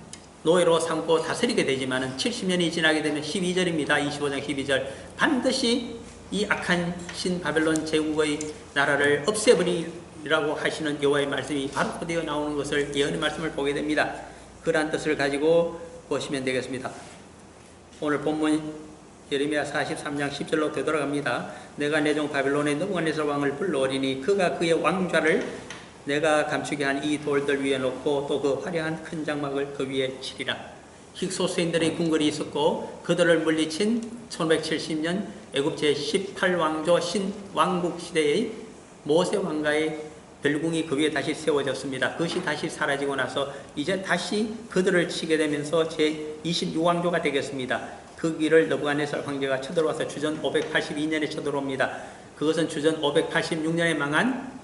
노예로 삼고 다스리게 되지만 70년이 지나게 되면 12절입니다. 25장 12절 반드시 이 악한 신바벨론 제국의 나라를 없애버리라고 하시는 여호와의 말씀이 바로 되어 나오는 것을, 예언의 말씀을 보게 됩니다. 그러한 뜻을 가지고 보시면 되겠습니다. 오늘 본문 예레미야 43장 10절로 되돌아갑니다. 내가 내 종 바벨론의 느부갓네살 왕을 불러오리니 그가 그의 왕좌를 내가 감추게 한 이 돌들 위에 놓고 또 그 화려한 큰 장막을 그 위에 치리라. 힉소스인들의 궁궐이 있었고 그들을 물리친 1570년 애굽 제18왕조 신왕국 시대의 모세 왕가의 별궁이 그 위에 다시 세워졌습니다. 그것이 다시 사라지고 나서 이제 다시 그들을 치게 되면서 제26왕조가 되겠습니다. 그 길을 느부갓네살 황제가 쳐들어와서 주전 582년에 쳐들어옵니다. 그것은 주전 586년에 망한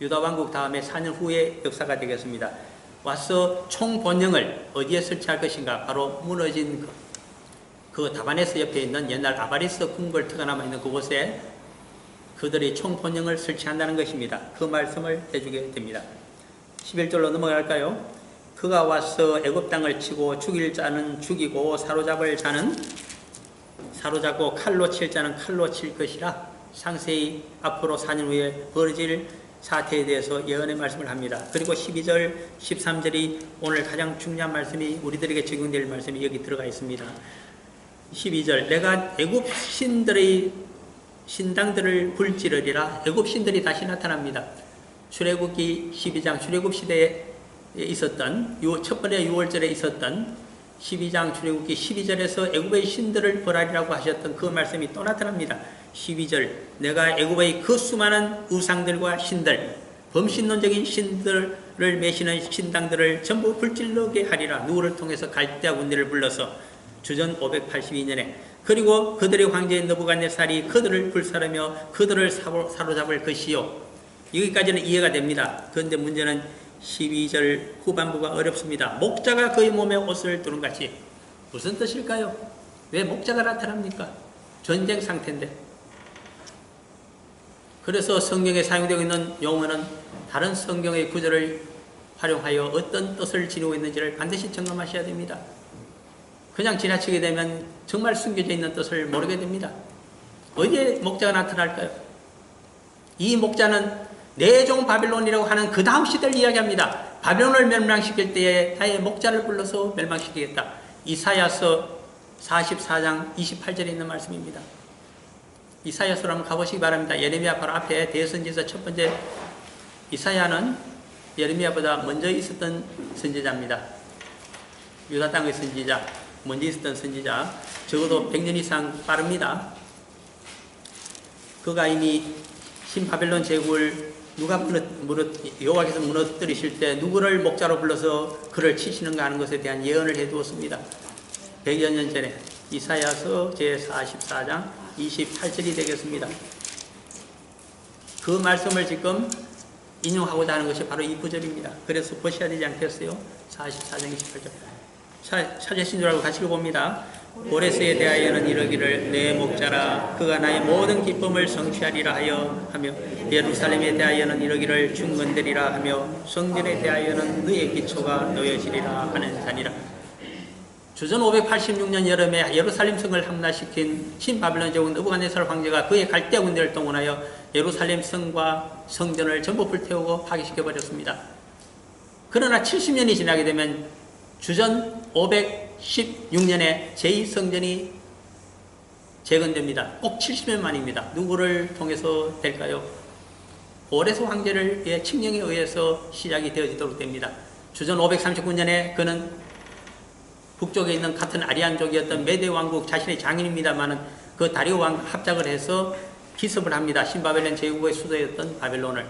유다왕국 다음에 4년 후의 역사가 되겠습니다. 와서 총본영을 어디에 설치할 것인가? 바로 무너진 그 다바네스 옆에 있는 옛날 아바리스 궁궐터가 남아있는 그곳에 그들이 총본영을 설치한다는 것입니다. 그 말씀을 해주게 됩니다. 11절로 넘어갈까요? 그가 와서 애굽 땅을 치고 죽일 자는 죽이고 사로잡을 자는 사로잡고 칼로 칠 자는 칼로 칠 것이라 상세히 앞으로 4년 후에 벌어질 사태에 대해서 예언의 말씀을 합니다. 그리고 12절, 13절이 오늘 가장 중요한 말씀이 우리들에게 적용될 말씀이 여기 들어가 있습니다. 12절, 내가 애굽 신들의 신당들을 불지르리라. 애굽 신들이 다시 나타납니다. 출애굽기 12장 출애굽 시대에 있었던 첫 번째 6월절에 있었던 12장 출애굽기 12절에서 애굽의 신들을 벌하리라고 하셨던 그 말씀이 또 나타납니다. 12절, 내가 애굽의 그 수많은 우상들과 신들, 범신론적인 신들을 매시는 신당들을 전부 불질르게 하리라. 누구를 통해서 갈대아 군대를 불러서 주전 582년에 그리고 그들의 황제인 느부갓네살이 그들을 불사르며 그들을 사로잡을 것이요. 여기까지는 이해가 됩니다. 그런데 문제는 12절 후반부가 어렵습니다. 목자가 그의 몸에 옷을 두른 같이. 무슨 뜻일까요? 왜 목자가 나타납니까? 전쟁 상태인데. 그래서 성경에 사용되고 있는 용어는 다른 성경의 구절을 활용하여 어떤 뜻을 지니고 있는지를 반드시 점검하셔야 됩니다. 그냥 지나치게 되면 정말 숨겨져 있는 뜻을 모르게 됩니다. 어디에 목자가 나타날까요? 이 목자는 내종 바빌론이라고 하는 그 다음 시대를 이야기합니다. 바빌론을 멸망시킬 때에 나의 목자를 불러서 멸망시키겠다. 이사야서 44장 28절에 있는 말씀입니다. 이사야서로 한번 가보시기 바랍니다. 예레미야 바로 앞에 대선지서 첫 번째. 이사야는 예레미야보다 먼저 있었던 선지자입니다. 유다 땅의 선지자, 먼저 있었던 선지자, 적어도 100년 이상 빠릅니다. 그가 이미 신바벨론 제국을 누가 여호와께서 무너뜨리실 때 누구를 목자로 불러서 그를 치시는가 하는 것에 대한 예언을 해두었습니다. 100여 년 전에 이사야서 제44장 28절이 되겠습니다. 그 말씀을 지금 인용하고자 하는 것이 바로 이 구절입니다. 그래서 보셔야 되지 않겠어요? 44장 28절. 찾으신 줄 알고 같이 봅니다. 고레스에 대하여는 이르기를 내 목자라 그가 나의 모든 기쁨을 성취하리라 하며 예루살렘에 대하여는 이르기를 중건되리라 하며 성전에 대하여는 너의 기초가 놓여지리라 하는 자니라. 주전 586년 여름에 예루살렘 성을 함락시킨 신바빌론 제국 느부갓네살 황제가 그의 갈대아 군대를 동원하여 예루살렘 성과 성전을 전부 불태우고 파괴시켜버렸습니다. 그러나 70년이 지나게 되면 주전 516년에 제2성전이 재건됩니다. 꼭 70년 만입니다. 누구를 통해서 될까요? 고레스 황제의 칙령에 의해서 시작이 되어지도록 됩니다. 주전 539년에 그는 북쪽에 있는 같은 아리안족이었던 메데 왕국 자신의 장인입니다만은 그 다리오 왕 합작을 해서 기습을 합니다. 신바벨론 제국의 수도였던 바벨론을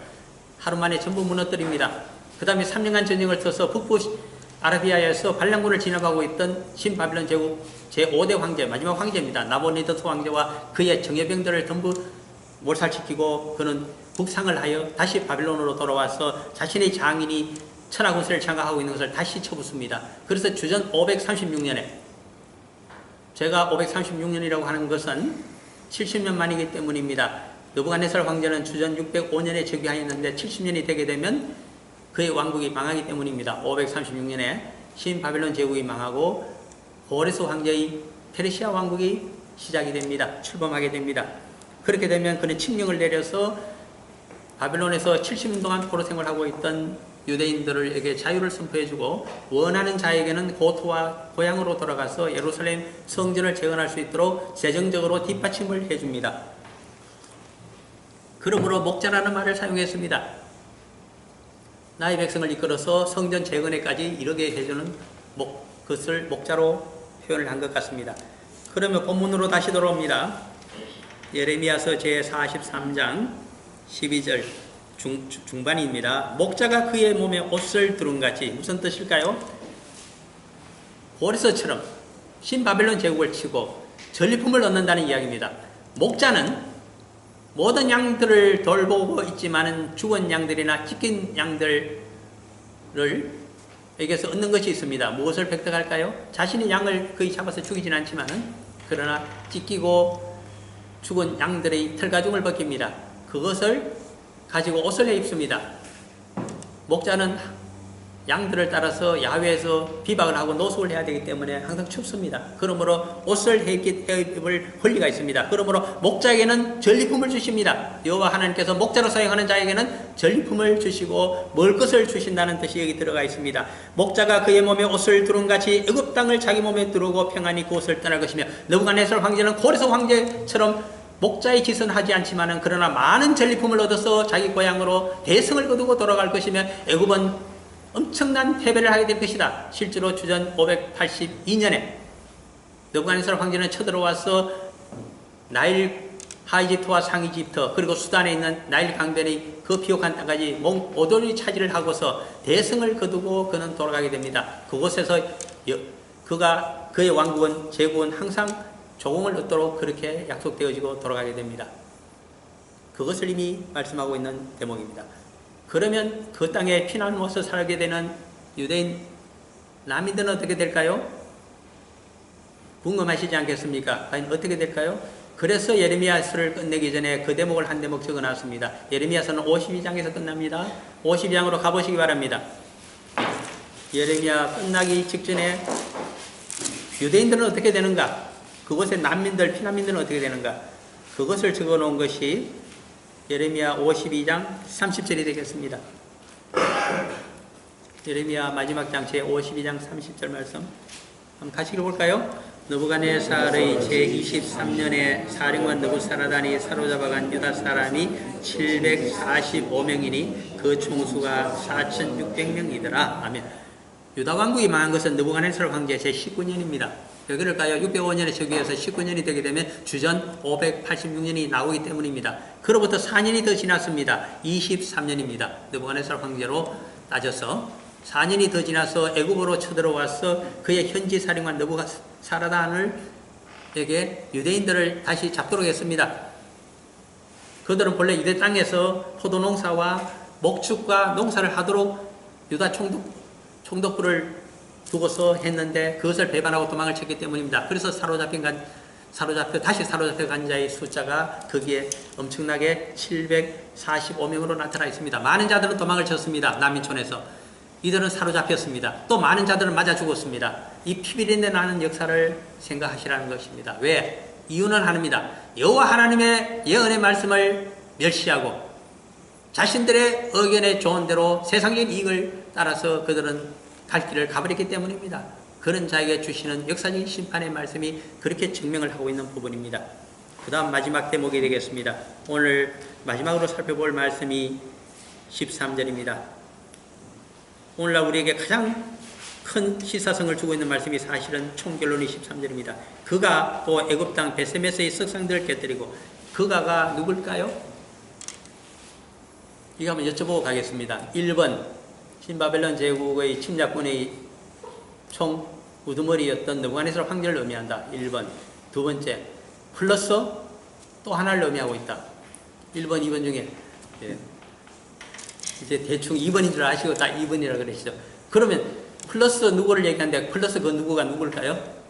하루 만에 전부 무너뜨립니다. 그 다음에 3년간 전쟁을 터서 북부 아라비아에서 반란군을 진압하고 있던 신바벨론 제국 제5대 황제, 마지막 황제입니다. 나보니더스 황제와 그의 정예병들을 전부 몰살시키고 그는 북상을 하여 다시 바벨론으로 돌아와서 자신의 장인이 천하군세를 장악하고 있는 것을 다시 쳐붓습니다. 그래서 주전 536년에 제가 536년이라고 하는 것은 70년 만이기 때문입니다. 느부갓네살 황제는 주전 605년에 즉위하였는데 70년이 되게 되면 그의 왕국이 망하기 때문입니다. 536년에 신바벨론 제국이 망하고 고레스 황제의 페르시아 왕국이 시작이 됩니다. 출범하게 됩니다. 그렇게 되면 그는 칙령을 내려서 바벨론에서 70년 동안 포로 생활하고 있던 유대인들에게 자유를 선포해주고 원하는 자에게는 고토와 고향으로 돌아가서 예루살렘 성전을 재건할 수 있도록 재정적으로 뒷받침을 해줍니다. 그러므로 목자라는 말을 사용했습니다. 나의 백성을 이끌어서 성전 재건에까지 이르게 해주는 그것을 목자로 표현을 한 것 같습니다. 그러면 본문으로 다시 돌아옵니다. 예레미야서 제43장 12절 중반입니다. 목자가 그의 몸에 옷을 두른 같이 무슨 뜻일까요? 고레스처럼 신바벨론 제국을 치고 전리품을 얻는다는 이야기입니다. 목자는 모든 양들을 돌보고 있지만은 죽은 양들이나 찢긴 양들을 에게서 얻는 것이 있습니다. 무엇을 획득할까요? 자신이 양을 거의 잡아서 죽이진 않지만은 그러나 찢기고 죽은 양들의 털가죽을 벗깁니다. 그것을 가지고 옷을 해 입습니다. 목자는 양들을 따라서 야외에서 비박을 하고 노숙을 해야 되기 때문에 항상 춥습니다. 그러므로 옷을 해 입을 권리가 있습니다. 그러므로 목자에게는 전리품을 주십니다. 여호와 하나님께서 목자로 사용하는 자에게는 전리품을 주시고 먹을 것을 주신다는 뜻이 여기 들어가 있습니다. 목자가 그의 몸에 옷을 두른 같이 애굽 땅을 자기 몸에 두르고 평안히 그곳을 떠날 것이며 느부갓네살 황제는 고레스 황제처럼 목자의 짓은 하지 않지만은 그러나 많은 전리품을 얻어서 자기 고향으로 대성을 거두고 돌아갈 것이며 애굽은 엄청난 패배를 하게 될 것이다. 실제로 주전 582년에 느부갓네살 황제는 쳐들어와서 나일 하이집트와 상이집트 그리고 수단에 있는 나일 강변의 그 비옥한 땅까지 오돌이 차지를 하고서 대성을 거두고 그는 돌아가게 됩니다. 그곳에서 그의 왕국은 제국은 항상 조공을 얻도록 그렇게 약속되어지고 돌아가게 됩니다. 그것을 이미 말씀하고 있는 대목입니다. 그러면 그 땅에 피난 와서 살게 되는 유대인 난민들은 어떻게 될까요? 궁금하시지 않겠습니까? 과연 어떻게 될까요? 그래서 예레미야서를 끝내기 전에 그 대목을 한 대목 적어놨습니다. 예레미야서는 52장에서 끝납니다. 52장으로 가보시기 바랍니다. 예레미야 끝나기 직전에 유대인들은 어떻게 되는가? 그곳의 난민들, 피난민들은 어떻게 되는가? 그것을 적어놓은 것이 예레미야 52장 30절이 되겠습니다. 예레미야 마지막 장 제52장 30절 말씀 한번 같이 읽어볼까요? 느부갓네살의 제23년에 사령관 느부사라단이 사로잡아간 유다 사람이 745명이니 그 총수가 4,600명이더라. 아멘. 유다 왕국이 망한 것은 느부갓네살 황제 제19년입니다. 왜 그럴까요? 605년에 즉위해서 19년이 되게 되면 주전 586년이 나오기 때문입니다. 그로부터 4년이 더 지났습니다. 23년입니다. 느부갓네살 황제로 따져서 4년이 더 지나서 애굽으로 쳐들어와서 그의 현지 사령관 느부갓사라단에게 유대인들을 다시 잡도록 했습니다. 그들은 본래 유대 땅에서 포도농사와 목축과 농사를 하도록 유다 총독부를 두고서 했는데 그것을 배반하고 도망을 쳤기 때문입니다. 그래서 다시 사로잡혀간 자의 숫자가 거기에 엄청나게 745명으로 나타나 있습니다. 많은 자들은 도망을 쳤습니다. 난민촌에서. 이들은 사로잡혔습니다. 또 많은 자들은 맞아 죽었습니다. 이 피비린내 나는 역사를 생각하시라는 것입니다. 왜? 이유는 하나입니다. 여호와 하나님의 예언의 말씀을 멸시하고 자신들의 의견에 좋은 대로 세상적인 이익을 따라서 그들은 갈 길을 가버렸기 때문입니다. 그런 자에게 주시는 역사적인 심판의 말씀이 그렇게 증명을 하고 있는 부분입니다. 그 다음 마지막 대목이 되겠습니다. 오늘 마지막으로 살펴볼 말씀이 13절입니다. 오늘날 우리에게 가장 큰 시사성을 주고 있는 말씀이 사실은 총결론이 13절입니다. 그가 또 애굽 땅 베세메스의 석상들을 깨뜨리고 그가가 누굴까요? 이거 한번 여쭤보고 가겠습니다. 1번 신바벨론 제국의 침략군의 총 우두머리였던 느부갓네살 황제를 의미한다. 1번. 두 번째, 플러스 또 하나를 의미하고 있다. 1번, 2번 중에 이제 대충 2번인 줄 아시고 딱 2번이라고 그러시죠. 그러면 플러스 누구를 얘기하는데 플러스 그 누구가 누굴까요?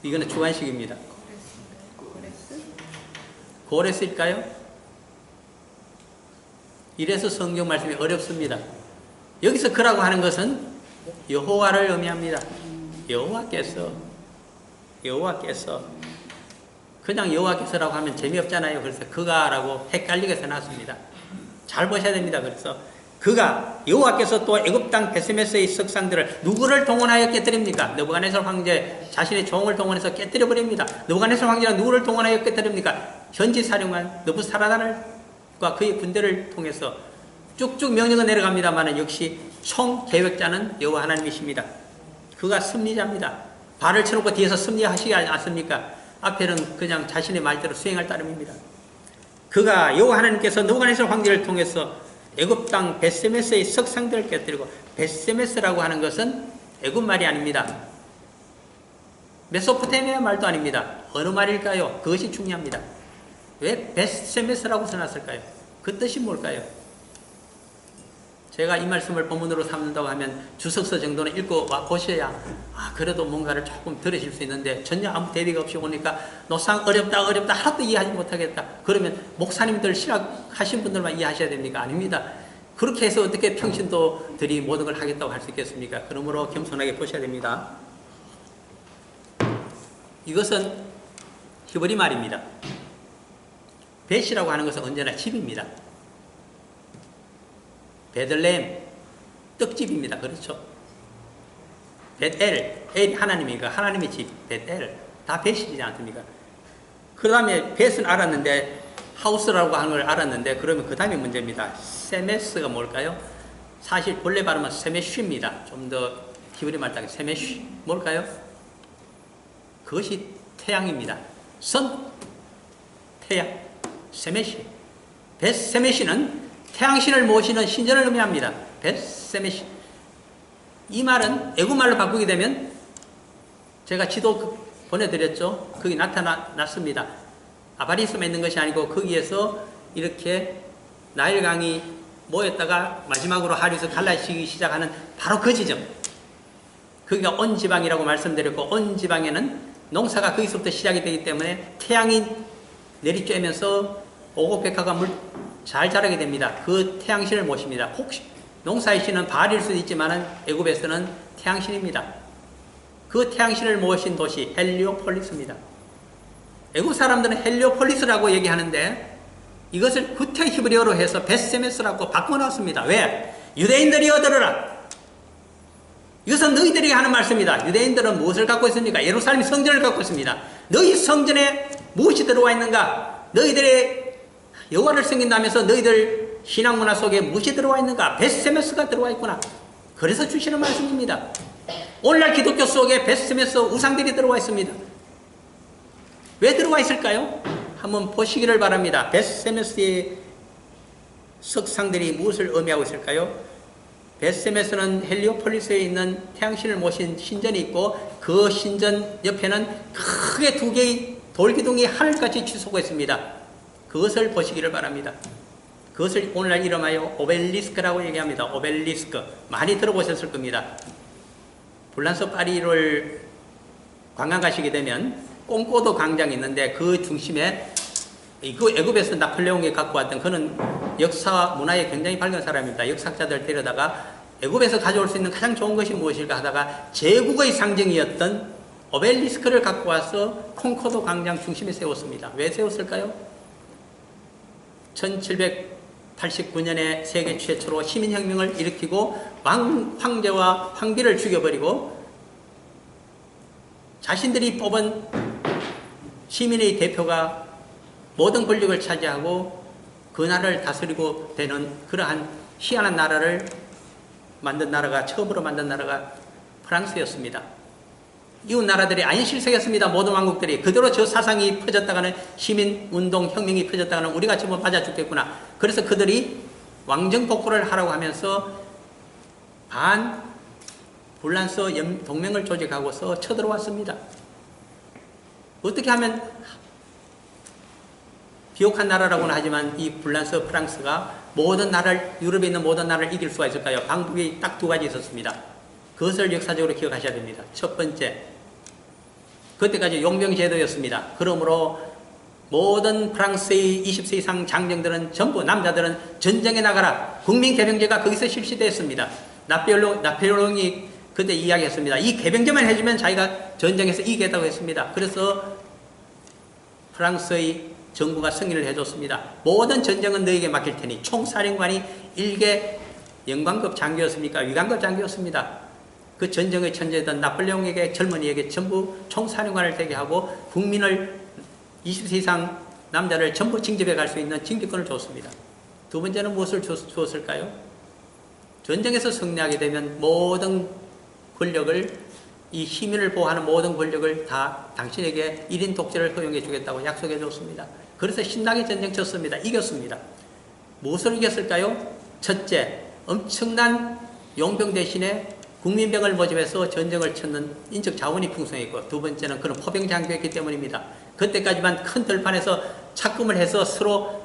이거는 주관식입니다. 고레스일까요? 이래서 성경 말씀이 어렵습니다. 여기서 그라고 하는 것은 여호와를 의미합니다. 여호와께서 그냥 여호와께서라고 하면 재미없잖아요. 그래서 그가라고 헷갈리게 써놨습니다. 잘 보셔야 됩니다. 그래서 그가 여호와께서 또 애굽 땅 베세메스의 석상들을 누구를 동원하여 깨뜨립니까? 느부갓네살 황제 자신의 종을 동원해서 깨뜨려 버립니다. 느부갓네살 황제가 누구를 동원하여 깨뜨립니까? 현지 사령관 느부사라단과 그의 군대를 통해서 쭉쭉 명령은 내려갑니다만 역시 총 계획자는 여호와 하나님이십니다. 그가 승리자입니다. 발을 쳐놓고 뒤에서 승리하시지 않습니까? 앞에는 그냥 자신의 말대로 수행할 따름입니다. 그가 여호와 하나님께서 느부갓네살 황제를 통해서 애굽 땅 벳세메스의 석상들을 깨뜨리고, 벳세메스라고 하는 것은 애굽 말이 아닙니다. 메소포타미아 말도 아닙니다. 어느 말일까요? 그것이 중요합니다. 왜 벳세메스라고 써놨을까요? 그 뜻이 뭘까요? 제가 이 말씀을 본문으로 삼는다고 하면 주석서 정도는 읽고 와 보셔야 그래도 뭔가를 조금 들으실 수 있는데, 전혀 아무 대비가 없이 오니까 노상 어렵다 하나도 이해하지 못하겠다. 그러면 목사님들 신학하신 분들만 이해하셔야 됩니까? 아닙니다. 그렇게 해서 어떻게 평신도들이 모든 걸 하겠다고 할 수 있겠습니까? 그러므로 겸손하게 보셔야 됩니다. 이것은 히브리 말입니다. 벳이라고 하는 것은 언제나 집입니다. 베들레헴, 떡집입니다. 그렇죠? 벳엘, 엘이 하나님이니까 하나님의 집, 벳엘, 다 벳이지 않습니까? 그 다음에 벳은 알았는데, 하우스라고 하는 걸 알았는데, 그러면 그 다음에 문제입니다. 세메스가 뭘까요? 사실 본래 발음은 세메쉬입니다. 좀 더 히브리 말 따기 세메쉬. 뭘까요? 그것이 태양입니다. 선, 태양, 세메시. 벳세메시는 태양신을 모시는 신전을 의미합니다. 벳세메시. 이 말은 애국말로 바꾸게 되면, 제가 지도 보내드렸죠. 거기 나타났습니다. 아바리스만 있는 것이 아니고 거기에서 이렇게 나일강이 모였다가 마지막으로 하류에서 갈라지기 시작하는 바로 그 지점. 거기가 온 지방이라고 말씀드렸고, 온 지방에는 농사가 거기서부터 시작이 되기 때문에 태양이 내리쬐면서 오곡백화가 잘 자라게 됩니다. 그 태양신을 모십니다. 혹시 농사의 신은 바알일 수도 있지만 애굽에서는 태양신입니다. 그 태양신을 모신 도시 헬리오폴리스입니다. 애굽 사람들은 헬리오폴리스라고 얘기하는데, 이것을 구태 히브리어로 해서 벳세메스라고 바꿔놨습니다. 왜? 유대인들이여 들으라. 이것은 너희들이 하는 말씀입니다. 유대인들은 무엇을 갖고 있습니까? 예루살렘 성전을 갖고 있습니다. 너희 성전에 무엇이 들어와 있는가? 너희들의 여호와를 섬긴다면서 너희들 신앙문화 속에 무엇이 들어와 있는가? 벳세메스가 들어와 있구나. 그래서 주시는 말씀입니다. 오늘날 기독교 속에 벳세메스 우상들이 들어와 있습니다. 왜 들어와 있을까요? 한번 보시기를 바랍니다. 벳세메스의 석상들이 무엇을 의미하고 있을까요? 벳세메스는 헬리오폴리스에 있는 태양신을 모신 신전이 있고, 그 신전 옆에는 크게 두 개의 돌기둥이 하늘같이 치솟고 있습니다. 그것을 보시기를 바랍니다. 그것을 오늘날 이름하여 오벨리스크라고 얘기합니다. 오벨리스크. 많이 들어보셨을 겁니다. 불란서 파리를 관광 가시게 되면 꽁꼬도 광장이 있는데, 그 중심에 그 애굽에서 나폴레옹이 갖고 왔던, 그는 역사 문화에 굉장히 밝은 사람입니다. 역사학자들 데려다가 애굽에서 가져올 수 있는 가장 좋은 것이 무엇일까 하다가 제국의 상징이었던 오벨리스크를 갖고 와서 콩코도 광장 중심에 세웠습니다. 왜 세웠을까요? 1789년에 세계 최초로 시민혁명을 일으키고 황제와 황비를 죽여버리고 자신들이 뽑은 시민의 대표가 모든 권력을 차지하고 그 나라를 다스리고 되는 그러한 희한한 나라를 만든 나라가, 처음으로 만든 나라가 프랑스였습니다. 이웃 나라들이 안실색했습니다. 모든 왕국들이. 그대로 저 사상이 퍼졌다가는, 시민운동, 혁명이 퍼졌다가는 우리가 전부 맞아 죽겠구나. 그래서 그들이 왕정복구를 하라고 하면서 불란서 동맹을 조직하고서 쳐들어왔습니다. 어떻게 하면, 비옥한 나라라고는 하지만 이 불란서 프랑스가 모든 나라를, 유럽에 있는 모든 나라를 이길 수가 있을까요? 방법이 딱 두 가지 있었습니다. 그것을 역사적으로 기억하셔야 됩니다. 첫 번째, 그때까지 용병제도였습니다. 그러므로 모든 프랑스의 20세 이상 장정들은 전부, 남자들은 전쟁에 나가라. 국민개병제가 거기서 실시되었습니다. 나폴레옹이 그때 이야기했습니다. 이 개병제만 해주면 자기가 전쟁에서 이기겠다고 했습니다. 그래서 프랑스의 정부가 승인을 해줬습니다. 모든 전쟁은 너에게 맡길 테니, 총사령관이 일개 영관급 장교였습니까? 위관급 장교였습니다. 그 전쟁의 천재였던 나폴레옹에게, 젊은이에게 전부 총사령관을 되게 하고 국민을 20세 이상 남자를 전부 징집해 갈 수 있는 징집권을 줬습니다. 두 번째는 무엇을 주었을까요? 전쟁에서 승리하게 되면 모든 권력을 이 시민을 보호하는 모든 권력을 다 당신에게 1인 독재를 허용해 주겠다고 약속해 줬습니다. 그래서 신나게 전쟁 쳤습니다. 이겼습니다. 무엇을 이겼을까요? 첫째, 엄청난 용병 대신에 국민병을 모집해서 전쟁을 쳤는 인적 자원이 풍성했고, 두 번째는 그런 포병 장교였기 때문입니다. 그때까지만 큰 들판에서 착금을 해서 서로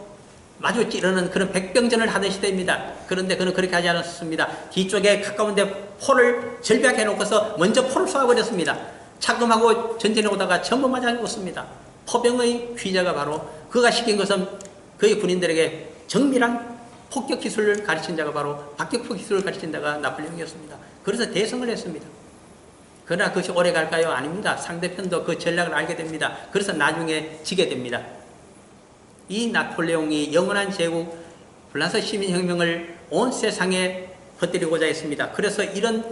마주 찌르는 그런 백병전을 하던 시대입니다. 그런데 그는 그렇게 하지 않았습니다. 뒤쪽에 가까운 데 포를 절벽해 놓고서 먼저 포를 쏘아버렸습니다. 착금하고 전진해 오다가 전부 맞아 죽었습니다. 포병의 귀재가 바로, 그가 시킨 것은 그의 군인들에게 정밀한 폭격 기술을 가르친 자가 바로, 박격포 기술을 가르친 자가 나폴레옹이었습니다. 그래서 대성을 했습니다. 그러나 그것이 오래 갈까요? 아닙니다. 상대편도 그 전략을 알게 됩니다. 그래서 나중에 지게 됩니다. 이 나폴레옹이 영원한 제국 프랑스 시민혁명을 온 세상에 퍼뜨리고자 했습니다. 그래서 이런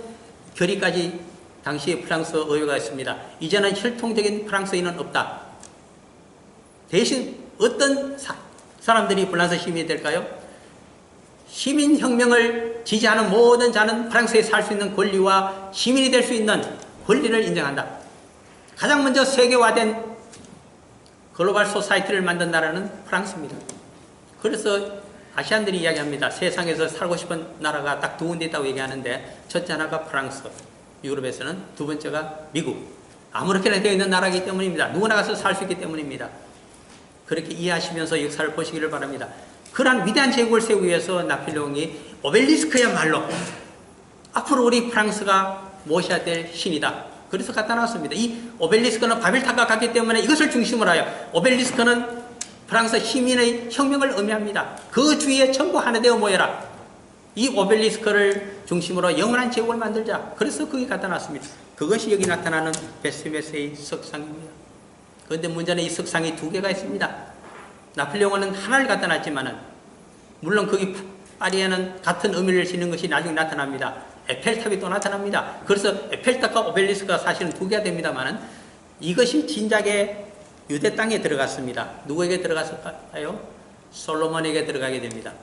결의까지 당시 프랑스 의회가 했습니다. 이제는 혈통적인 프랑스인은 없다. 대신 어떤 사람들이 프랑스 시민이 될까요? 시민혁명을 지지하는 모든 자는 프랑스에 살 수 있는 권리와 시민이 될 수 있는 권리를 인정한다. 가장 먼저 세계화된 글로벌 소사이티를 만든 나라는 프랑스입니다. 그래서 아시안들이 이야기합니다. 세상에서 살고 싶은 나라가 딱 두 군데 있다고 얘기하는데, 첫째 하나가 프랑스, 유럽에서는 두 번째가 미국. 아무렇게나 되어 있는 나라이기 때문입니다. 누구나 가서 살 수 있기 때문입니다. 그렇게 이해하시면서 역사를 보시기를 바랍니다. 그러한 위대한 제국을 세우기 위해서 나폴레옹이 오벨리스크야말로 앞으로 우리 프랑스가 모셔야 될 신이다. 그래서 갖다 놨습니다. 이 오벨리스크는 바벨탑과 같기 때문에 이것을 중심으로 하여, 오벨리스크는 프랑스 시민의 혁명을 의미합니다. 그 주위에 전부 하나 되어 모여라. 이 오벨리스크를 중심으로 영원한 제국을 만들자. 그래서 거기 갖다 놨습니다. 그것이 여기 나타나는 베스메스의 석상입니다. 그런데 문제는 이 석상이 두 개가 있습니다. 나폴레옹은 하나를 갖다 놨지만은, 물론 거기 파리에는 같은 의미를 지닌 것이 나중에 나타납니다. 에펠탑이 또 나타납니다. 그래서 에펠탑과 오벨리스크가 사실은 두 개가 됩니다만은, 이것이 진작에 유대 땅에 들어갔습니다. 누구에게 들어갔을까요? 솔로몬에게 들어가게 됩니다.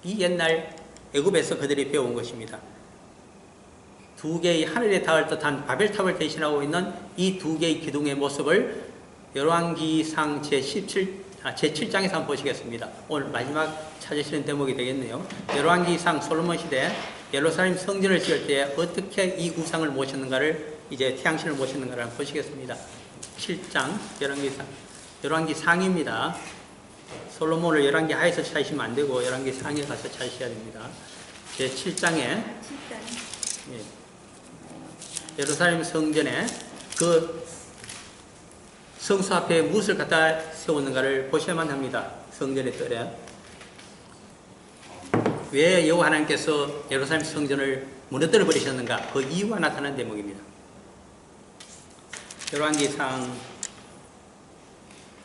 이 옛날 애굽에서 그들이 배운 것입니다. 두 개의 하늘에 닿을 듯한 바벨탑을 대신하고 있는 이 두 개의 기둥의 모습을 열왕기상 제7장에서 한번 보시겠습니다. 오늘 마지막 찾으시는 대목이 되겠네요. 열왕기상 솔로몬 시대 예루살렘 성전을 지을 때 어떻게 이 우상을 모셨는가를, 이제 태양신을 모셨는가를 한번 보시겠습니다. 7장 열왕기상입니다. 솔로몬을 열왕기 하에서 찾으시면 안 되고 열왕기상에 가서 찾으셔야 됩니다. 제 7장에 예, 예루살렘 성전에 그 성수 앞에 무엇을 갖다 세웠는가를 보셔야만 합니다. 성전의 뜰에. 왜 여호와 하나님께서 예루살렘 성전을 무너뜨려 버리셨는가? 그 이유가 나타나는 대목입니다. 열왕기상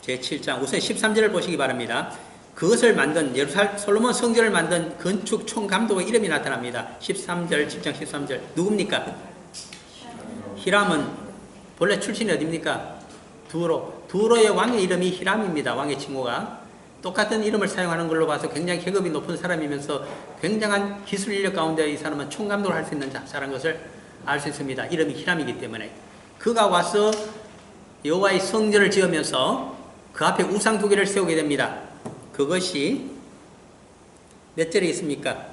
제7장 우선 13절을 보시기 바랍니다. 그것을 만든 솔로몬 성전을 만든 건축 총감독의 이름이 나타납니다. 13절 7장 13절 누굽니까? 히람은 본래 출신이 어디입니까? 두로의 왕의 이름이 히람입니다. 왕의 칭호가 똑같은 이름을 사용하는 걸로 봐서 굉장히 계급이 높은 사람이면서 굉장한 기술 인력 가운데 이 사람은 총감독을 할 수 있는 자라는 것을 알 수 있습니다. 이름이 히람이기 때문에. 그가 와서 여호와의 성전을 지으면서 그 앞에 우상 두 개를 세우게 됩니다. 그것이 몇 절에 있습니까?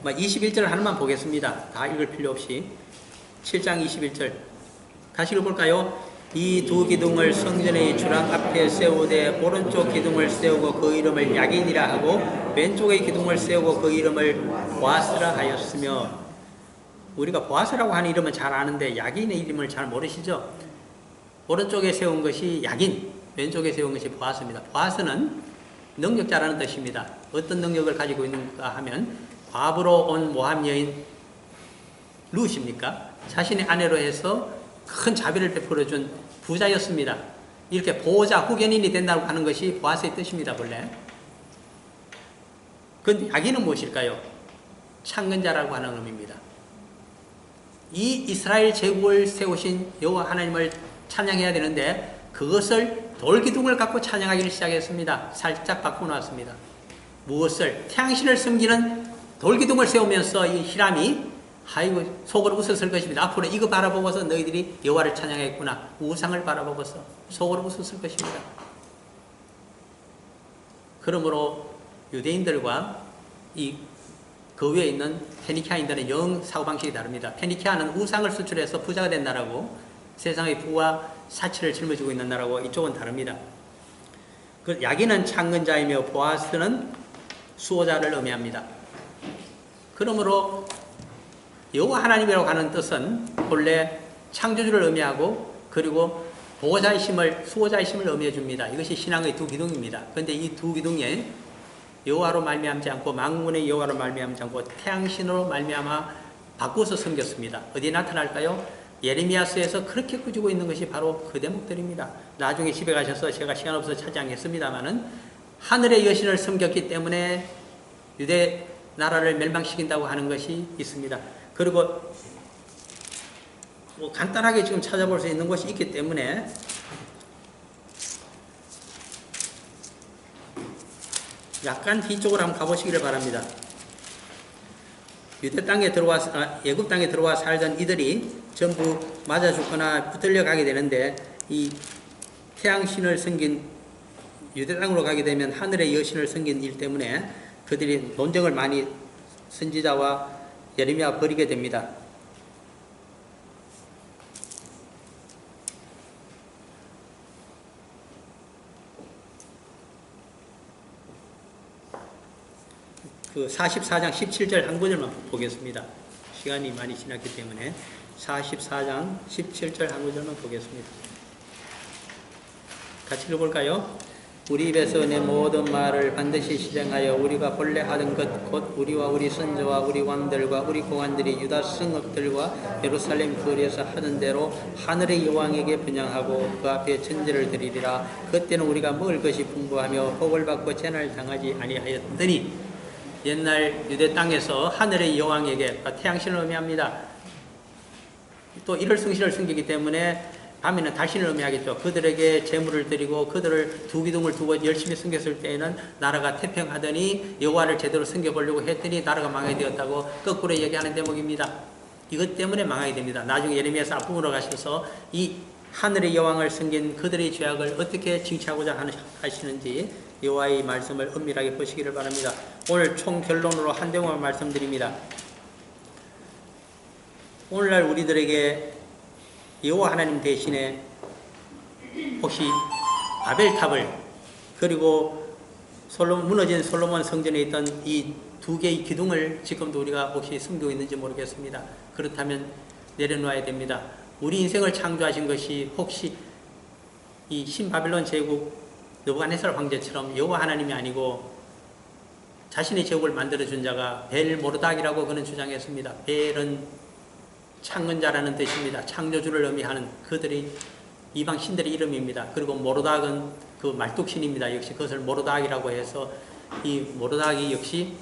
21절 하나만 보겠습니다. 다 읽을 필요 없이. 7장 21절 다시 읽어볼까요? 이 두 기둥을 성전의 주랑 앞에 세우되 오른쪽 기둥을 세우고 그 이름을 야긴이라 하고 왼쪽의 기둥을 세우고 그 이름을 보아스라 하였으며, 우리가 보아스라고 하는 이름은 잘 아는데 야긴의 이름을 잘 모르시죠? 오른쪽에 세운 것이 야긴, 왼쪽에 세운 것이 보아스입니다. 보아스는 능력자라는 뜻입니다. 어떤 능력을 가지고 있는가 하면 과부로 온 모함 여인 룻입니까? 자신의 아내로 해서 큰 자비를 베풀어준 부자였습니다. 이렇게 보호자, 후견인이 된다고 하는 것이 보아스의 뜻입니다. 본래. 그런데 야긴은 무엇일까요? 창건자라고 하는 의미입니다. 이 이스라엘 제국을 세우신 여호와 하나님을 찬양해야 되는데 그것을 돌기둥을 갖고 찬양하기를 시작했습니다. 살짝 바꿔놓았습니다. 무엇을? 태양신을 섬기는 돌기둥을 세우면서 이 히람이 아이고 속으로 웃었을 것입니다. 앞으로 이거 바라보고서 너희들이 여호와를 찬양했구나. 우상을 바라보고서 속으로 웃었을 것입니다. 그러므로 유대인들과 그 위에 있는 페니키아인들은 영 사고방식이 다릅니다. 페니키아는 우상을 수출해서 부자가 된 나라고 세상의 부와 사치를 짊어지고 있는 나라고 이쪽은 다릅니다. 그 야긴은 창건자이며 보아스는 수호자를 의미합니다. 그러므로 여호와 하나님이라고 하는 뜻은 본래 창조주를 의미하고 그리고 보호자이심을 수호자이심을 의미해 줍니다. 이것이 신앙의 두 기둥입니다. 그런데 이 두 기둥에 여호와로 말미암지 않고 만군의 여호와로 말미암지 않고 태양신으로 말미암아 바꾸어서 섬겼습니다. 어디에 나타날까요? 예레미야서에서 그렇게 꾸짖고 있는 것이 바로 그 대목들입니다. 나중에 집에 가셔서 제가 시간 없어서 찾지 않겠습니다만은 하늘의 여신을 섬겼기 때문에 유대 나라를 멸망시킨다고 하는 것이 있습니다. 그리고 뭐 간단하게 지금 찾아볼 수 있는 것이 있기 때문에 약간 뒤쪽으로 한번 가보시기를 바랍니다. 유대 땅에 애굽 땅에 들어와 살던 이들이 전부 맞아 죽거나 붙들려 가게 되는데 이 태양신을 섬긴 유대 땅으로 가게 되면 하늘의 여신을 섬긴 일 때문에 그들이 논쟁을 많이 선지자와 예레미야가 벌이게 됩니다. 그 44장 17절 한 구절만 보겠습니다. 시간이 많이 지났기 때문에 44장 17절 한 구절만 보겠습니다. 같이 읽어볼까요? 우리 입에서 내 모든 말을 반드시 실행하여 우리가 본래 하던 것 곧 우리와 우리 선조와 우리 왕들과 우리 고관들이 유다 성읍들과 예루살렘 거리에서 하던 대로 하늘의 여왕에게 분양하고 그 앞에 전제를 드리리라. 그때는 우리가 먹을 것이 풍부하며 복을 받고 재난을 당하지 아니하였더니 옛날 유대 땅에서 하늘의 여왕에게 태양신을 의미합니다. 또 일월 성신을 섬기기 때문에 밤에는 달신을 의미하겠죠. 그들에게 제물을 드리고 그들을 두 기둥을 두고 열심히 섬겼을 때에는 나라가 태평하더니 여호와를 제대로 섬겨보려고 했더니 나라가 망하게 되었다고 거꾸로 얘기하는 대목입니다. 이것 때문에 망하게 됩니다. 나중에 예레미야서 앞부분으로 가셔서 이 하늘의 여왕을 섬긴 그들의 죄악을 어떻게 징치하고자 하시는지 여호와의 말씀을 엄밀하게 보시기를 바랍니다. 오늘 총 결론으로 한 대목만 말씀드립니다. 오늘날 우리들에게 여호와 하나님 대신에 혹시 바벨탑을 그리고 무너진 솔로몬 성전에 있던 이 두 개의 기둥을 지금도 우리가 혹시 숨기고 있는지 모르겠습니다. 그렇다면 내려놓아야 됩니다. 우리 인생을 창조하신 것이 혹시 이 신바벨론 제국 느부갓네살 황제처럼 여호와 하나님이 아니고 자신의 제국을 만들어준 자가 벨모르닥이라고 그는 주장했습니다. 벨은 창건자라는 뜻입니다. 창조주를 의미하는 그들의 이방 신들의 이름입니다. 그리고 모르닥은 그 말뚝신입니다. 역시 그것을 모르닥이라고 해서 이 모르닥이 역시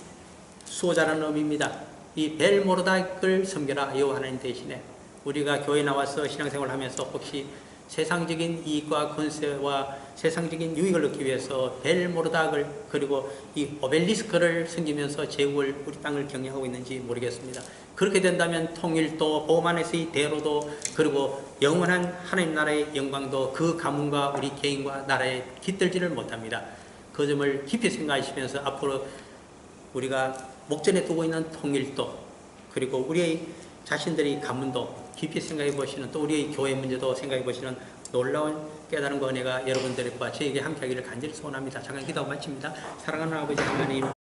수호자라는 의미입니다. 이 벨모르닥을 섬겨라 여호와 하나님 대신에. 우리가 교회 나와서 신앙생활을 하면서 혹시 세상적인 이익과 권세와 세상적인 유익을 얻기 위해서 벨모르닥을 그리고 이 오벨리스크를 섬기면서 제국을 우리 땅을 경영하고 있는지 모르겠습니다. 그렇게 된다면 통일도 보험 안에서의 대로도 그리고 영원한 하나님 나라의 영광도 그 가문과 우리 개인과 나라에 깃들지를 못합니다. 그 점을 깊이 생각하시면서 앞으로 우리가 목전에 두고 있는 통일도 그리고 우리의 자신들의 가문도 깊이 생각해 보시는 또 우리의 교회 문제도 생각해 보시는 놀라운 깨달음과 은혜가 여러분들과 저에게 함께하기를 간절히 소원합니다. 잠깐 기도하고 마칩니다. 사랑하는 아버지 하나님